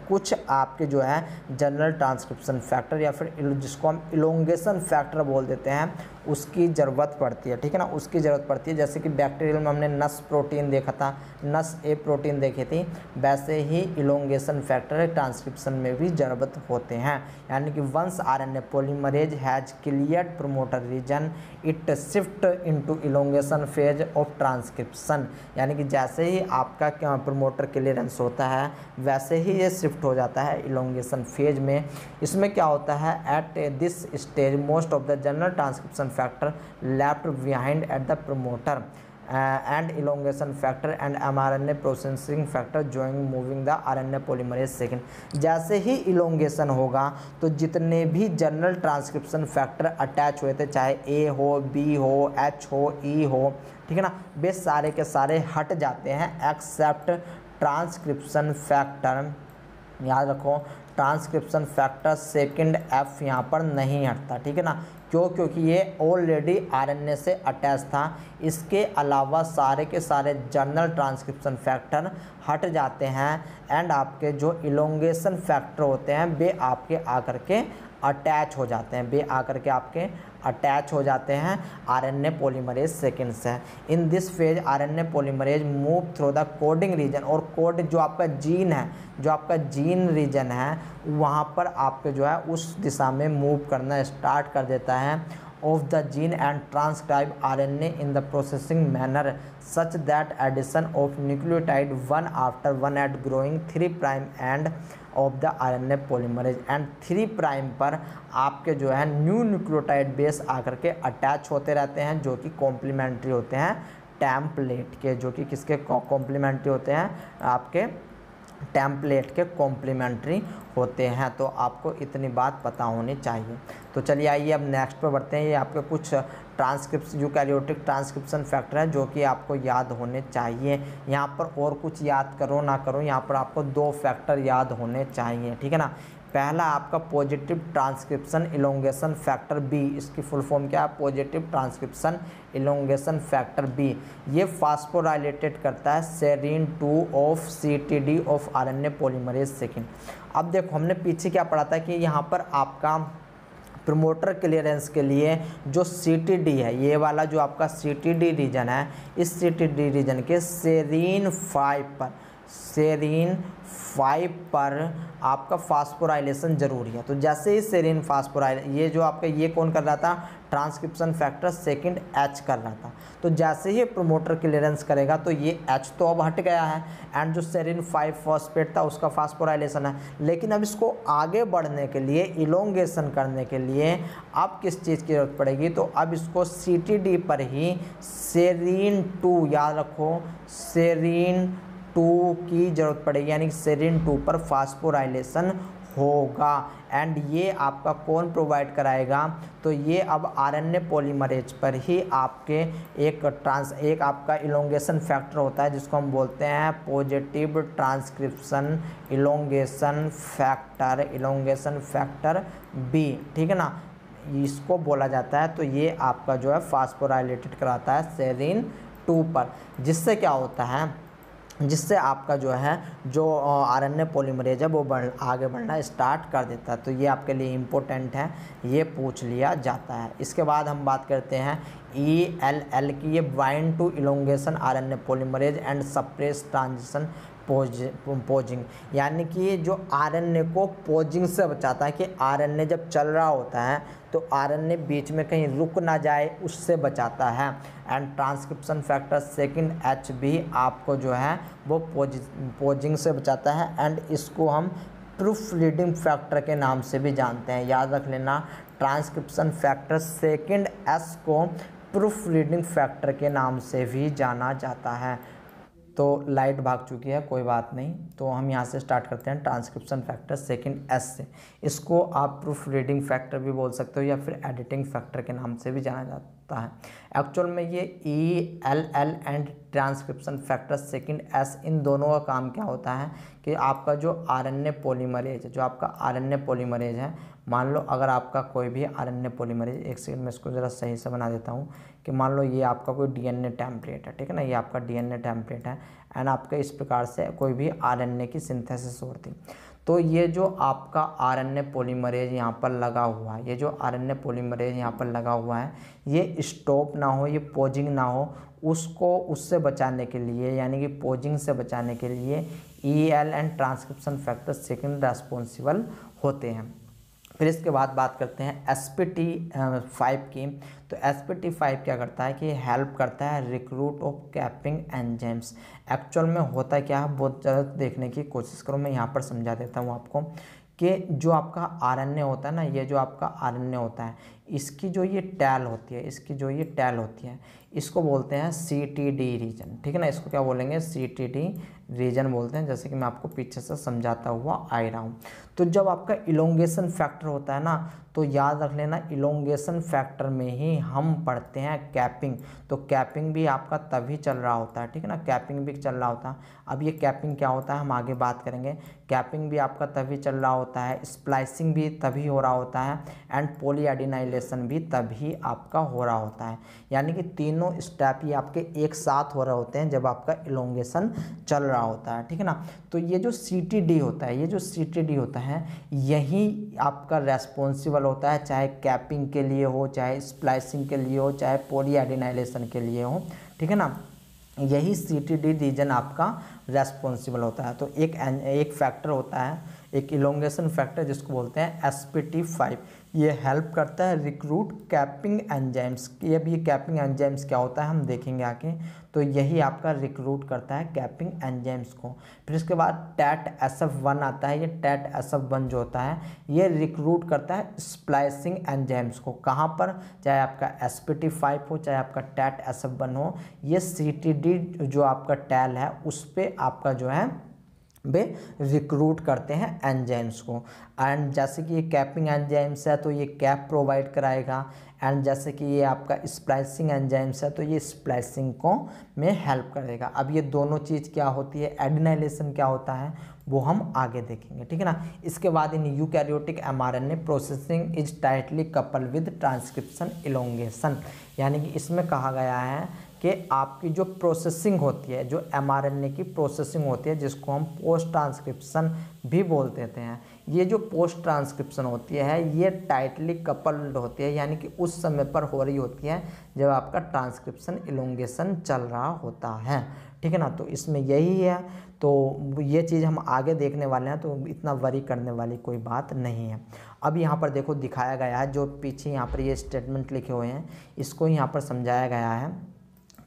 कुछ आपके जो है जनरल ट्रांसक्रिप्शन फैक्टर या फिर जिसको हम इलोंगेशन फैक्टर बोल देते हैं उसकी ज़रूरत पड़ती है। ठीक है ना, उसकी ज़रूरत पड़ती है। जैसे कि बैक्टीरियल में हमने नस प्रोटीन देखा था, नस ए प्रोटीन देखी थी, वैसे ही इलोंगेशन फैक्टर ट्रांसक्रिप्शन में भी ज़रूरत होते हैं। यानी कि once RNA polymerase has cleared promoter region it shift into elongation phase of transcription. यानी कि जैसे ही आपका प्रोमोटर क्लियरेंस होता है वैसे ही ये शिफ्ट हो जाता है इलोंगेशन फेज में। इसमें क्या होता है, at this stage most of the general transcription factor left behind at the promoter and elongation factor and mRNA processing factor join moving the RNA polymerase second। जैसे ही इलोंगेशन होगा तो जितने भी जनरल ट्रांसक्रिप्शन फैक्टर अटैच हुए थे, चाहे A हो, B हो, H हो, E हो, ठीक है ना, वे सारे के सारे हट जाते हैं एक्सेप्ट ट्रांसक्रिप्शन फैक्टर। याद रखो ट्रांसक्रिप्शन फैक्टर सेकंड F यहाँ पर नहीं हटता। ठीक है ना, क्यों? क्योंकि ये ऑलरेडी आरएनए से अटैच था। इसके अलावा सारे के सारे जनरल ट्रांसक्रिप्शन फैक्टर हट जाते हैं एंड आपके जो इलोंगेशन फैक्टर होते हैं वे आपके आकर के अटैच हो जाते हैं, वे आकर के आपके अटैच हो जाते हैं आरएनए पॉलीमरेज सेकेंड से। In this phase RNA polymerase move through the coding region, और कोड जो आपका जीन है, जो आपका जीन रीजन है वहाँ पर आपके जो है उस दिशा में मूव करना स्टार्ट कर देता है of the gene and transcribe RNA in the processing manner such that addition of nucleotide one after one at growing 3' end of the RNA polymerase and 3' पर आपके जो है न्यू न्यूक्लियोटाइड बेस आकर के अटैच होते रहते हैं जो कि कॉम्प्लीमेंट्री होते हैं टेम्पलेट के, जो कि किसके कॉम्प्लीमेंट्री होते हैं, आपके टेम्पलेट के कॉम्प्लीमेंट्री होते हैं। तो आपको इतनी बात पता होनी चाहिए। तो चलिए आइए अब नेक्स्ट पे बढ़ते हैं। ये आपके कुछ ट्रांसक्रिप्शन यूकैरियोटिक ट्रांसक्रिप्शन फैक्टर है जो कि आपको याद होने चाहिए। यहाँ पर और कुछ याद करो ना करो, यहाँ पर आपको 2 फैक्टर याद होने चाहिए। ठीक है ना, पहला आपका positive transcription elongation factor B, इसकी फुल फॉर्म क्या है, positive transcription elongation factor B. ये फास्फोराइलेटेड करता है serine 2 of CTD of RNA polymerase second. अब देखो हमने पीछे क्या पढ़ा था कि यहाँ पर आपका प्रोमोटर क्लियरेंस के लिए जो CTD है, ये वाला जो आपका CTD रीजन है, इस CTD रीजन के सेरीन 5 पर आपका फास्फोराइलेशन जरूरी है। तो जैसे ही सेरीन फास्फोराइल, ये जो आपका ये कौन कर रहा था, ट्रांसक्रिप्शन फैक्टर सेकंड H कर रहा था। तो जैसे ही प्रोमोटर क्लियरेंस करेगा तो ये H तो अब हट गया है एंड जो सेरीन 5 फॉस्फेट था उसका फास्फोराइलेशन है, लेकिन अब इसको आगे बढ़ने के लिए, इलोंगेशन करने के लिए अब किस चीज़ की जरूरत पड़ेगी, तो अब इसको CTD पर ही सेरीन 2, याद रखो सेरीन 2 की जरूरत पड़ेगी, यानी सेरीन 2 पर फास्फोराइलेशन होगा। एंड ये आपका कौन प्रोवाइड कराएगा, तो ये अब आरएनए पॉलीमरेज पर ही आपके एक आपका इलोंगेशन फैक्टर होता है जिसको हम बोलते हैं positive transcription elongation factor B. ठीक है ना, इसको बोला जाता है। तो ये आपका जो है फास्फोराइलेटेड कराता है सेरीन 2 पर, जिससे क्या होता है, जिससे आपका जो है जो आरएनए पॉलीमरेज है वो आगे बढ़ना स्टार्ट कर देता है। तो ये आपके लिए इम्पोर्टेंट है, ये पूछ लिया जाता है। इसके बाद हम बात करते हैं ELL की, ये bind to elongation RNA polymerase and suppress transition pausing, यानी कि जो आरएनए को पोजिंग से बचाता है कि आरएनए जब चल रहा होता है तो आरएनए बीच में कहीं रुक ना जाए, उससे बचाता है। And transcription factor second H भी आपको जो है वो पोजिंग से बचाता है। एंड इसको हम प्रूफ रीडिंग फैक्टर के नाम से भी जानते हैं, याद रख लेना। ट्रांसक्रिप्शन फैक्टर सेकंड S को प्रूफ रीडिंग फैक्टर के नाम से भी जाना जाता है। तो लाइट भाग चुकी है, कोई बात नहीं। तो हम यहाँ से स्टार्ट करते हैं ट्रांसक्रिप्शन फैक्टर सेकंड S से। इसको आप प्रूफ रीडिंग फैक्टर भी बोल सकते हो या फिर एडिटिंग फैक्टर के नाम से भी जाना जाता है। एक्चुअल में ये ELL and transcription factor second S, इन दोनों का काम क्या होता है कि आपका जो आरएनए पॉलीमरेज, जो आपका आरएनए पॉलीमरेज है, मान लो अगर आपका कोई भी आरएनए पॉलीमरेज, एक सेकंड में इसको ज़रा सही से बना देता हूँ कि मान लो ये आपका कोई डीएनए टेम्पलेट है, ठीक है ना, ये आपका डीएनए टेम्पलेट है एंड आपका इस प्रकार से कोई भी आरएनए की सिंथेसिस होती। तो ये जो आपका आरएनए पॉलीमरेज यहाँ पर लगा हुआ है, ये जो आरएनए पॉलीमरेज यहाँ पर लगा हुआ है, ये स्टॉप ना हो, ये पोजिंग ना हो, उसको उससे बचाने के लिए, यानी कि पोजिंग से बचाने के लिए EL and transcription factor second responsible होते हैं। फिर इसके बाद बात करते हैं spt5 की। तो spt5 क्या करता है कि हेल्प करता है recruit of capping enzymes. Actual में होता क्या है, बहुत ज़्यादा देखने की कोशिश करो, मैं यहाँ पर समझा देता हूँ आपको कि जो आपका आरएनए होता है ना, ये जो आपका आरएनए होता है, इसकी जो ये टैल होती है, इसकी जो ये टैल होती है, इसको बोलते हैं CTD रीजन, ठीक है ना। इसको क्या बोलेंगे, CTD रीजन बोलते हैं, जैसे कि मैं आपको पीछे से समझाता हुआ आ रहा हूँ। तो जब आपका इलोंगेशन फैक्टर होता है ना, तो याद रख लेना इलोंगेशन फैक्टर में ही हम पढ़ते हैं कैपिंग। तो कैपिंग भी आपका तभी चल रहा होता है, ठीक है ना, कैपिंग भी चल रहा होता है। अब ये कैपिंग क्या होता है हम आगे बात करेंगे। कैपिंग भी आपका तभी चल रहा होता है, स्प्लाइसिंग भी तभी हो रहा होता है, एंड पॉलीएडिनाइलेशन भी तभी आपका हो रहा होता है। यानी कि तीनों स्टेप ये आपके एक साथ हो रहे होते हैं जब आपका इलोंगेशन चल रहा होता है, ठीक है ना। तो ये जो CTD होता है, ये जो CTD होता है, यही आपका रेस्पॉन्सिबल होता है, चाहे कैपिंग के लिए हो, चाहे स्प्लाइसिंग के लिए हो, चाहे पॉलीएडिनाइलेशन के लिए हो, ठीक है ना। यही CTD रीजन आपका रेस्पॉन्सिबल होता है। तो एक फैक्टर होता है, एक इलोंगेशन फैक्टर, जिसको बोलते हैं spt5। ये हेल्प करता है रिक्रूट कैपिंग एंजाइम्स। ये भी कैपिंग एंजाइम्स क्या होता है हम देखेंगे आगे। तो यही आपका रिक्रूट करता है कैपिंग एंजाइम्स को। फिर इसके बाद TAT-SF1 आता है। ये TAT-SF1 जो होता है ये रिक्रूट करता है स्प्लाइसिंग एंजाइम्स को। कहाँ पर, चाहे आपका spt5 हो, चाहे आपका TAT-SF1 हो, ये CTD जो आपका टैल है उस पर आपका जो है वे रिक्रूट करते हैं एंजाइम्स को। एंड जैसे कि ये कैपिंग एंजाइम्स है तो ये कैप प्रोवाइड कराएगा, एंड जैसे कि ये आपका स्प्लाइसिंग एंजाइम्स है तो ये स्प्लाइसिंग को में हेल्प करेगा। अब ये दोनों चीज़ क्या होती है, एडिनाइलेशन क्या होता है, वो हम आगे देखेंगे, ठीक है ना। इसके बाद in eukaryotic mRNA processing is tightly couple with transcription elongation, यानी कि इसमें कहा गया है कि आपकी जो प्रोसेसिंग होती है, जो mRNA की प्रोसेसिंग होती है, जिसको हम पोस्ट ट्रांसक्रिप्शन भी बोल देते हैं, ये जो पोस्ट ट्रांसक्रिप्शन होती है ये टाइटली कपल्ड होती है, यानी कि उस समय पर हो रही होती है जब आपका ट्रांसक्रिप्शन इलोंगेशन चल रहा होता है, ठीक है ना। तो इसमें यही है, तो ये चीज़ हम आगे देखने वाले हैं, तो इतना वरी करने वाली कोई बात नहीं है। अब यहाँ पर देखो दिखाया गया है, जो पीछे यहाँ पर ये स्टेटमेंट लिखे हुए हैं इसको यहाँ पर समझाया गया है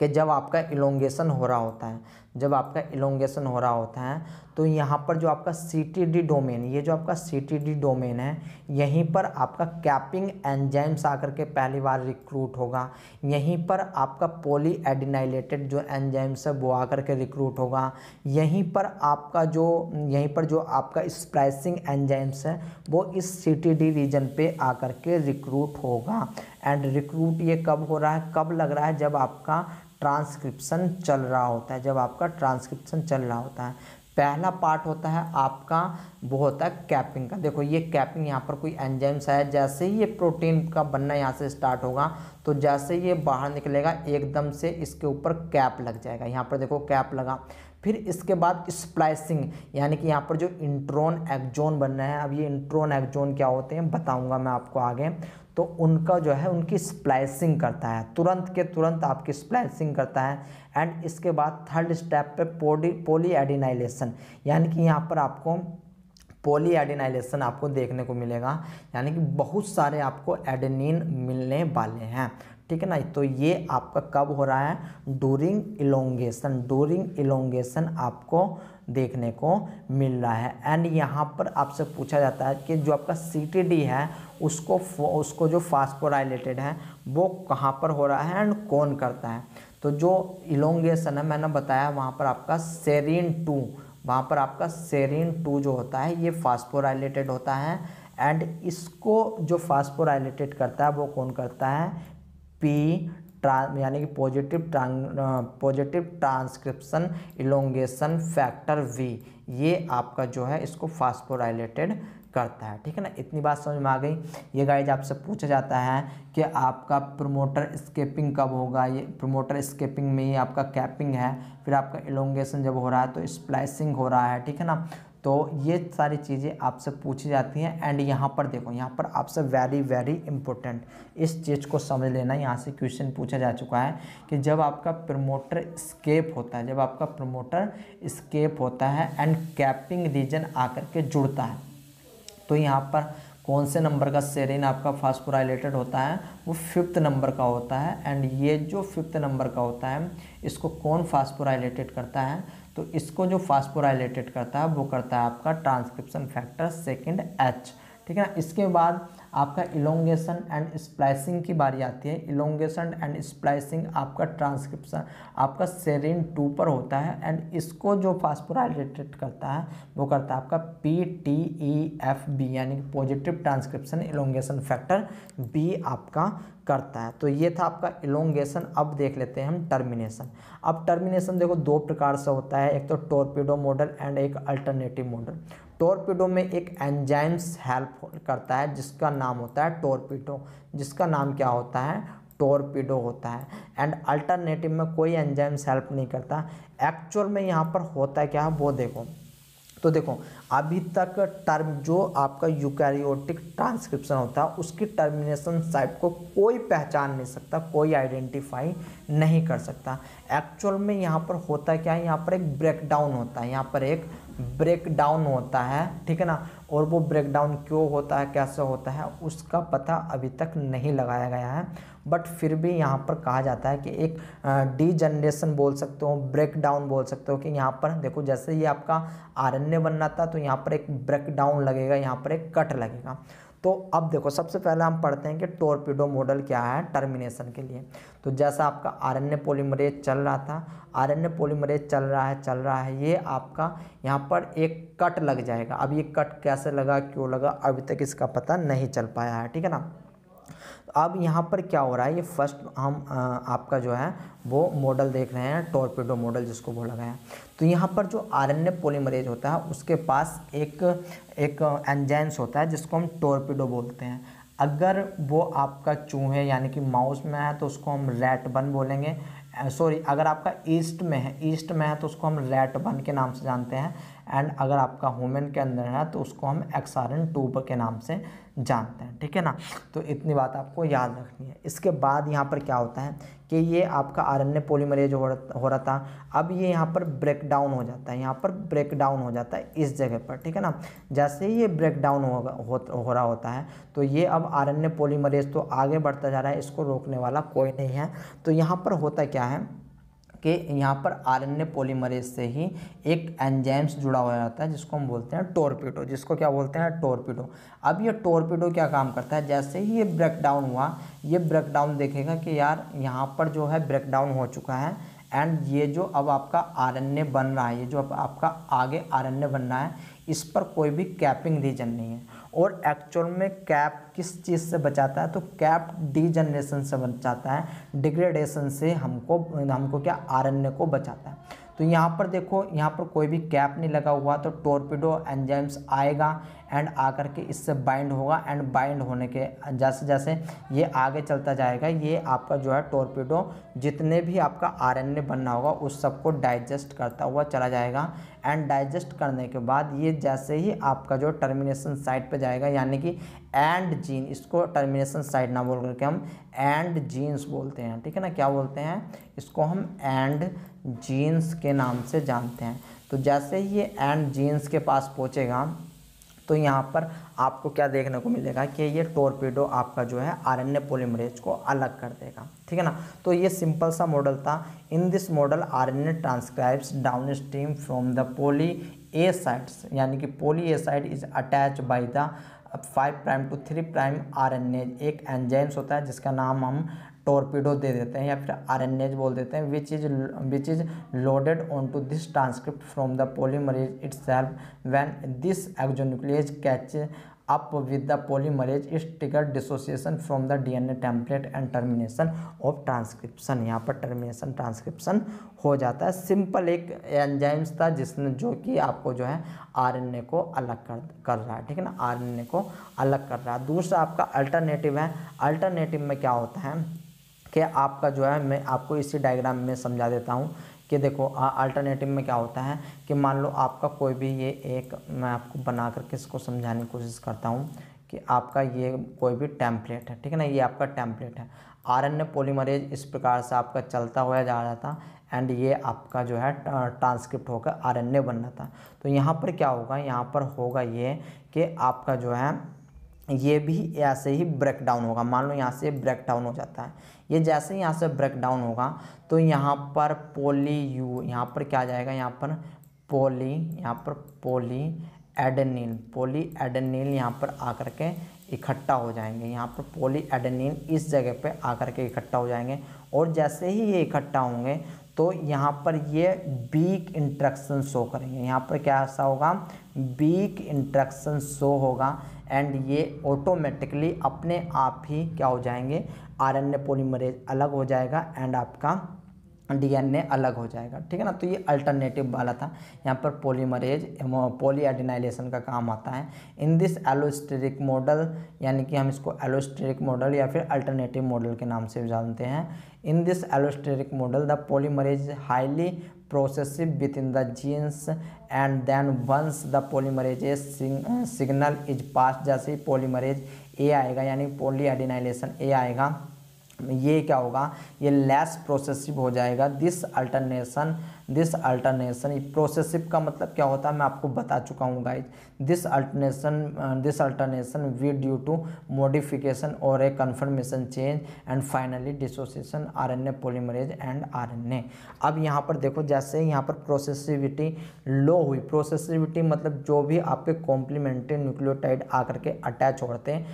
कि जब आपका इलोंगेशन हो रहा होता है, जब आपका इलोंगेशन हो रहा होता है तो यहाँ पर जो आपका CTD डोमेन, ये जो आपका CTD डोमेन है, यहीं पर आपका कैपिंग एंजाइम्स आकर के पहली बार रिक्रूट होगा। यहीं पर आपका पॉलीएडिनाइलेटेड जो एंजाइम्स है वो आकर के रिक्रूट होगा। यहीं पर जो आपका स्प्लाइसिंग एंजाइम्स है वो इस CTD रीजन पे आकर के रिक्रूट होगा। एंड रिक्रूट ये कब हो रहा है, कब लग रहा है, जब आपका ट्रांसक्रिप्शन चल रहा होता है, जब आपका ट्रांसक्रिप्शन चल रहा होता है। पहला पार्ट होता है आपका, वो होता है कैपिंग का। देखो ये कैपिंग, यहाँ पर कोई एंजाइम्स है, जैसे ही ये प्रोटीन का बनना यहाँ से स्टार्ट होगा तो जैसे ये बाहर निकलेगा एकदम से इसके ऊपर कैप लग जाएगा। यहाँ पर देखो कैप लगा, फिर इसके बाद स्प्लाइसिंग, यानी कि यहाँ पर जो इंट्रोन एक्सोन बन रहे हैं, अब ये इंट्रोन एक्सोन क्या होते हैं बताऊंगा मैं आपको आगे। तो उनका जो है उनकी स्प्लाइसिंग करता है, तुरंत के तुरंत आपकी स्प्लाइसिंग करता है। एंड इसके बाद थर्ड स्टेप पे पॉली एडिनाइलेशन, यानी कि यहाँ पर आपको पॉली एडिनाइलेशन आपको देखने को मिलेगा, यानी कि बहुत सारे आपको एडेनिन मिलने वाले हैं, ठीक है ना। तो ये आपका कब हो रहा है, डूरिंग इलोंगेशन, डूरिंग इलोंगेशन आपको देखने को मिल रहा है। एंड यहाँ पर आपसे पूछा जाता है कि जो आपका CTD है उसको जो फास्फोराइलेटेड है वो कहाँ पर हो रहा है एंड कौन करता है। तो जो इलोंगेशन है मैंने बताया वहाँ पर आपका सेरीन 2, वहाँ पर आपका सेरीन 2 जो होता है ये फास्फोराइलेटेड होता है। एंड इसको जो फास्फोराइलेटेड करता है वो कौन करता है, यानी कि positive transcription elongation factor V, ये आपका जो है इसको फास्फोराइलेटेड करता है, ठीक है ना। इतनी बात समझ में आ गई। ये गाइज आपसे पूछा जाता है कि आपका प्रमोटर स्केपिंग कब होगा, ये प्रमोटर स्केपिंग में ही आपका कैपिंग है, फिर आपका इलोंगेशन जब हो रहा है तो स्प्लाइसिंग हो रहा है, ठीक है ना। तो ये सारी चीज़ें आपसे पूछी जाती हैं। एंड यहाँ पर देखो, यहाँ पर आपसे वेरी वेरी इंपॉर्टेंट इस चीज़ को समझ लेना, यहाँ से क्वेश्चन पूछा जा चुका है कि जब आपका प्रमोटर स्केप होता है, जब आपका प्रमोटर स्केप होता है एंड कैपिंग रीजन आकर के जुड़ता है, तो यहाँ पर कौन से नंबर का सेरीन आपका फास्फोराइलेटेड होता है, वो 5th नंबर का होता है। एंड ये जो 5th नंबर का होता है इसको कौन फास्फोराइलेटेड करता है, तो इसको जो फास्फोराइलेटेड करता है वो करता है आपका ट्रांसक्रिप्शन फैक्टर 2nd H, ठीक है ना। इसके बाद आपका इलोंगेशन एंड स्प्लाइसिंग की बारी आती है। इलोंगेशन एंड स्प्लाइसिंग आपका ट्रांसक्रिप्शन आपका सेरीन 2 पर होता है। एंड इसको जो फास्फोराइलेटेड करता है वो करता है आपका PTEFB, यानी कि positive transcription elongation factor B आपका करता है। तो ये था आपका इलोंगेशन। अब देख लेते हैं हम टर्मिनेशन। अब टर्मिनेशन देखो 2 प्रकार से होता है, एक तो टॉर्पेडो मॉडल एंड एक अल्टरनेटिव मॉडल। टॉर्पेडो में एक एंजाइम्स हेल्प करता है जिसका नाम होता है टॉर्पेडो, जिसका नाम क्या होता है, टॉर्पेडो होता है। एंड अल्टरनेटिव में कोई एंजाइम्स हेल्प नहीं करता। एक्चुअल में यहाँ पर होता है क्या वो देखो, तो देखो अभी तक टर्म जो आपका यूकैरियोटिक ट्रांसक्रिप्शन होता है उसकी टर्मिनेशन साइट को कोई पहचान नहीं सकता, कोई आइडेंटिफाई नहीं कर सकता। एक्चुअल में यहाँ पर होता क्या है, यहाँ पर एक ब्रेकडाउन होता है, यहाँ पर एक ब्रेकडाउन होता है, ठीक है ना। और वो ब्रेकडाउन क्यों होता है, कैसे होता है, उसका पता अभी तक नहीं लगाया गया है। बट फिर भी यहाँ पर कहा जाता है कि एक डीजनरेशन बोल सकते हो, ब्रेकडाउन बोल सकते हो कि यहाँ पर देखो जैसे ये आपका RNA बनना था तो यहाँ पर एक ब्रेकडाउन लगेगा, यहाँ पर एक कट लगेगा। तो अब देखो सबसे पहले हम पढ़ते हैं कि टॉर्पेडो मॉडल क्या है टर्मिनेशन के लिए। तो जैसा आपका RNA पॉलीमरेज चल रहा था, RNA पॉलीमरेज चल रहा है, ये आपका यहाँ पर एक कट लग जाएगा। अब ये कट कैसे लगा, क्यों लगा, अभी तक इसका पता नहीं चल पाया है, ठीक है ना। अब यहाँ पर क्या हो रहा है, ये फर्स्ट हम आपका जो है वो मॉडल देख रहे हैं, टॉर्पेडो मॉडल जिसको बोला गया है। तो यहाँ पर जो RNA पॉलीमरेज होता है उसके पास एक एंजाइम्स होता है जिसको हम टॉर्पेडो बोलते हैं। अगर वो आपका चूहे यानी कि माउस में है तो उसको हम रैट बन बोलेंगे, सॉरी अगर आपका ईस्ट में है तो उसको हम रैट बन के नाम से जानते हैं। एंड अगर आपका ह्यूमन के अंदर है तो उसको हम XRN2 के नाम से जानते हैं, ठीक है ना। तो इतनी बात आपको याद रखनी है। इसके बाद यहाँ पर क्या होता है कि ये आपका RNA पॉलीमरेज हो रहा था, अब ये यहाँ पर ब्रेकडाउन हो जाता है, यहाँ पर ब्रेकडाउन हो जाता है इस जगह पर, ठीक है ना। जैसे ही ये ब्रेकडाउन हो रहा होता है तो ये अब RNA पॉलीमरेज तो आगे बढ़ता जा रहा है, इसको रोकने वाला कोई नहीं है। तो यहाँ पर होता क्या है कि यहाँ पर RNA पॉलीमरेज से ही एक एंजाइम्स जुड़ा हुआ रहता है जिसको हम बोलते हैं टॉर्पेडो, जिसको क्या बोलते हैं टॉर्पेडो। अब ये टॉर्पेडो क्या काम करता है, जैसे ही ये ब्रेकडाउन हुआ, ये ब्रेकडाउन देखेगा कि यार यहाँ पर जो है ब्रेकडाउन हो चुका है एंड ये जो अब आपका RNA बन रहा है, ये जो अब आपका आगे RNA बन रहा है, इस पर कोई भी कैपिंग रीजन नहीं है। और एक्चुअल में कैप किस चीज़ से बचाता है, तो कैप डीजनरेशन से बचाता है, डिग्रेडेशन से हमको क्या RNA को बचाता है। तो यहाँ पर देखो, यहाँ पर कोई भी कैप नहीं लगा हुआ तो टॉर्पेडो एंजाइम्स आएगा एंड आकर के इससे बाइंड होगा एंड बाइंड होने के जैसे जैसे ये आगे चलता जाएगा ये आपका जो है टॉर्पेडो जितने भी आपका आरएनए बनना होगा उस सबको डाइजेस्ट करता हुआ चला जाएगा। एंड डाइजेस्ट करने के बाद ये जैसे ही आपका जो टर्मिनेशन साइट पे जाएगा यानी कि एंड जीन, इसको टर्मिनेशन साइट ना बोल करके हम एंड जीन्स बोलते हैं, ठीक है ना, क्या बोलते हैं इसको हम एंड जीन्स के नाम से जानते हैं। तो जैसे ही ये एंड जीन्स के पास पहुंचेगा तो यहाँ पर आपको क्या देखने को मिलेगा कि ये टॉर्पेडो आपका जो है आरएनए पॉलीमरेज को अलग कर देगा, ठीक है ना। तो ये सिंपल सा मॉडल था। In this model RNA transcribes downstream from the poly A sides, यानी कि poly A side is attach by the 5' to 3' RNA. एक एंजाइम्स होता है जिसका नाम हम टॉर्पेडो दे देते हैं या फिर आरएनएज बोल देते हैं, which is loaded on to this transcript from the polymerase itself when this exonuclease catch up with the polymerase is trigger dissociation from the DNA template and termination of transcription. यहाँ पर termination transcription हो जाता है। Simple एक enzymes था जिसने जो कि आपको जो है आरएनए को अलग कर रहा है, ठीक है ना, आरएनए को अलग कर रहा है। दूसरा आपका अल्टरनेटिव है। अल्टरनेटिव में क्या होता है कि आपका जो है मैं आपको इसी डायग्राम में समझा देता हूँ कि देखो अल्टरनेटिव में क्या होता है कि मान लो आपका कोई भी ये एक, मैं आपको बना करके इसको समझाने की कोशिश करता हूँ कि आपका ये कोई भी टेम्पलेट है, ठीक है ना, ये आपका टेम्पलेट है। आरएनए पॉलीमरेज इस प्रकार से आपका चलता हुआ जा रहा था एंड ये आपका जो है ट्रांसक्रिप्ट होकर आरएनए बनना था। तो यहाँ पर क्या होगा, यहाँ पर होगा ये कि आपका जो है ये भी ऐसे ही ब्रेक डाउन होगा। मान लो यहाँ से ब्रेक डाउन हो जाता है, ये जैसे ही यहाँ से ब्रेक डाउन होगा तो यहाँ पर यहाँ पर क्या आ जाएगा, यहाँ पर पॉली एडेनिल यहाँ पर आकर के इकट्ठा हो जाएंगे। यहाँ पर पॉली एडेनिल इस जगह पे आकर के इकट्ठा हो जाएंगे और जैसे ही ये इकट्ठा होंगे तो यहाँ पर ये वीक इंटरेक्शन शो करेंगे। यहाँ पर क्या ऐसा होगा, वीक इंटरेक्शन शो होगा एंड ये ऑटोमेटिकली अपने आप ही क्या हो जाएंगे, आरएनए पॉलीमरेज अलग हो जाएगा एंड आपका डीएनए अलग हो जाएगा, ठीक है ना। तो ये अल्टरनेटिव वाला था। यहाँ पर पॉलीमरेज पॉलीएडिनाइलेशन का काम आता है। इन दिस एलोस्टेरिक मॉडल, यानी कि हम इसको एलोस्टेरिक मॉडल या फिर अल्टरनेटिव मॉडल के नाम से जानते हैं। In this allosteric model the polymerase highly processive within the genes and then once the polymerase signal is pass, जैसे ही पॉलीमरेज ए आएगा यानी पॉलीएडिनाइलेशन ए आएगा, ये क्या होगा, ये लेस प्रोसेसिव हो जाएगा। दिस अल्टरनेशन प्रोसेसिव का मतलब क्या होता है मैं आपको बता चुका हूँ guys. This alternation we due to modification और a conformation change and finally dissociation RNA polymerase and RNA. अब यहाँ पर देखो जैसे यहाँ पर प्रोसेसिविटी लो हुई, प्रोसेसिविटी मतलब जो भी आपके कॉम्प्लीमेंट्री न्यूक्लियोटाइड आकर के अटैच होते हैं,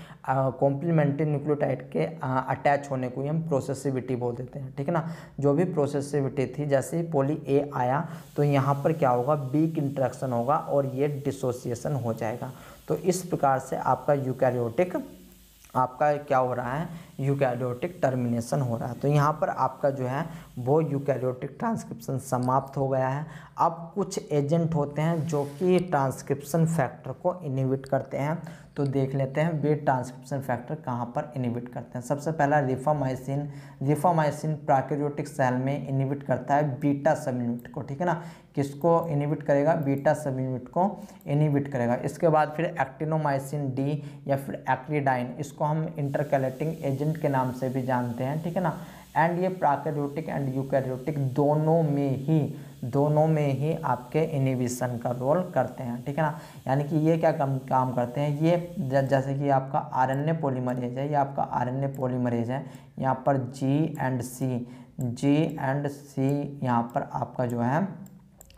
कॉम्प्लीमेंट्री न्यूक्लियोटाइड के अटैच होने को ही हम प्रोसेसिविटी बोल देते हैं, ठीक है ना। जो भी प्रोसेसिविटी थी, जैसे ही पॉली ए आया तो यहाँ पर क्या होगा, वीक इंटरेक्शन होगा और ये डिसोसिएशन हो जाएगा। तो इस प्रकार से आपका यूकैरियोटिक आपका क्या हो रहा है, यूकैरियोटिक टर्मिनेशन हो रहा है। तो यहाँ पर आपका जो है वो यूकैरियोटिक ट्रांसक्रिप्शन समाप्त हो गया है। अब कुछ एजेंट होते हैं जो कि ट्रांसक्रिप्शन फैक्टर को इनहिबिट करते हैं, तो देख लेते हैं वे ट्रांसक्रिप्शन फैक्टर कहाँ पर इनहिबिट करते हैं। सबसे पहला रिफामाइसिन प्रोकैरियोटिक सेल में इनहिबिट करता है बीटा सब यूनिट को, ठीक है ना। किसको इनहिबिट करेगा, बीटा सब यूनिट को इनहिबिट करेगा। इसके बाद फिर एक्टिनोमाइसिन डी या फिर एक्रिडाइन, इसको हम इंटरकैलेटिंग एजेंट के नाम से भी जानते हैं, ठीक है ना। एंड ये प्रोकैरियोटिक एंड यूकैरियोटिक दोनों में ही आपके इनहिबिशन का रोल करते हैं, ठीक है ना। यानी कि ये क्या काम करते हैं, ये जैसे कि आपका आरएनए पॉलीमरेज है, ये आपका आरएनए पॉलीमरेज है, यहाँ पर जी एंड सी यहाँ पर आपका जो है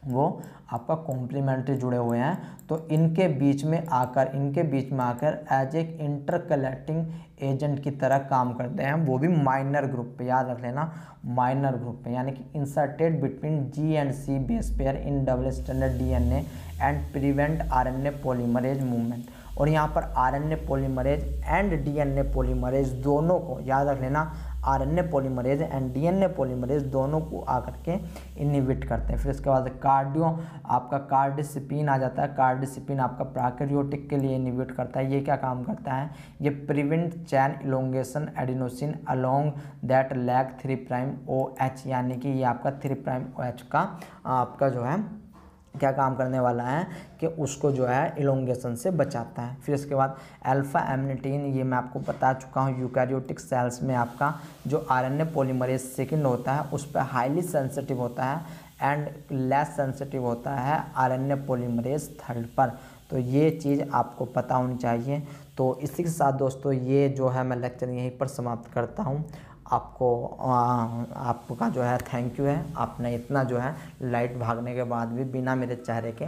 वो आपका कॉम्प्लीमेंट्री जुड़े हुए हैं। तो इनके बीच में आकर एज एक इंटरकलेक्टिंग एजेंट की तरह काम करते हैं, वो भी माइनर ग्रुप पे, याद रख लेना माइनर ग्रुप पे, यानी कि inserted between G and C base pair in double standard DNA and prevent RNA polymerase movement. और यहाँ पर RNA polymerase and DNA polymerase दोनों को याद रख लेना, RNA polymerase and DNA polymerase दोनों को आकर के इनहिबिट करते हैं। फिर इसके बाद आपका कार्डिसिपिन आ जाता है। कार्डिसिपिन आपका प्रोकैरियोटिक के लिए इनहिबिट करता है। ये क्या काम करता है, ये prevent chain elongation adenosine along that lag 3' OH, यानी कि ये आपका 3' OH का आपका जो है क्या काम करने वाला है कि उसको जो है इलोंगेशन से बचाता है। फिर इसके बाद अल्फा एमिनिटीन, ये मैं आपको बता चुका हूँ, यूकैरियोटिक सेल्स में आपका जो आरएनए पॉलीमरेज सेकेंड होता है उस पर हाईली सेंसिटिव होता है एंड लेस सेंसिटिव होता है आरएनए पॉलीमरेज थर्ड पर। तो ये चीज़ आपको पता होनी चाहिए। तो इसी के साथ दोस्तों ये जो है मैं लेक्चर यहीं पर समाप्त करता हूँ। आपका जो है थैंक यू है, आपने इतना जो है लाइट भागने के बाद भी बिना मेरे चेहरे के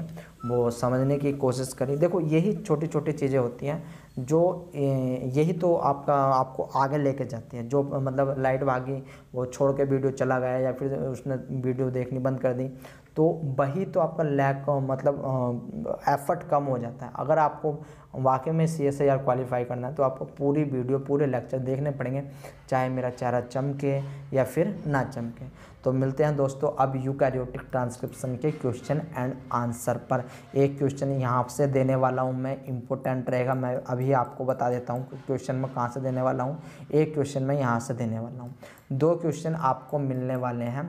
वो समझने की कोशिश करी। देखो यही छोटी छोटी चीज़ें होती हैं जो यही तो आपको आगे लेके जाती है। जो मतलब लाइट भागी, वो छोड़ के वीडियो चला गया या फिर उसने वीडियो देखनी बंद कर दी, तो वही तो आपका लैक मतलब एफर्ट कम हो जाता है। अगर आपको वाकई में CSIR क्वालिफाई करना है तो आपको पूरी वीडियो पूरे लेक्चर देखने पड़ेंगे, चाहे मेरा चेहरा चमके या फिर ना चमके। तो मिलते हैं दोस्तों अब यूकैरियोटिक ट्रांसक्रिप्शन के क्वेश्चन एंड आंसर पर। एक क्वेश्चन यहाँ से देने वाला हूँ मैं, इम्पोर्टेंट रहेगा, मैं अभी आपको बता देता हूँ क्वेश्चन मैं कहाँ से देने वाला हूँ। एक क्वेश्चन मैं यहाँ से देने वाला हूँ, 2 क्वेश्चन आपको मिलने वाले हैं,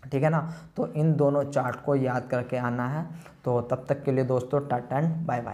ठीक है ना। तो इन दोनों चार्ट को याद करके आना है। तो तब तक के लिए दोस्तों टाटा एंड बाय बाय।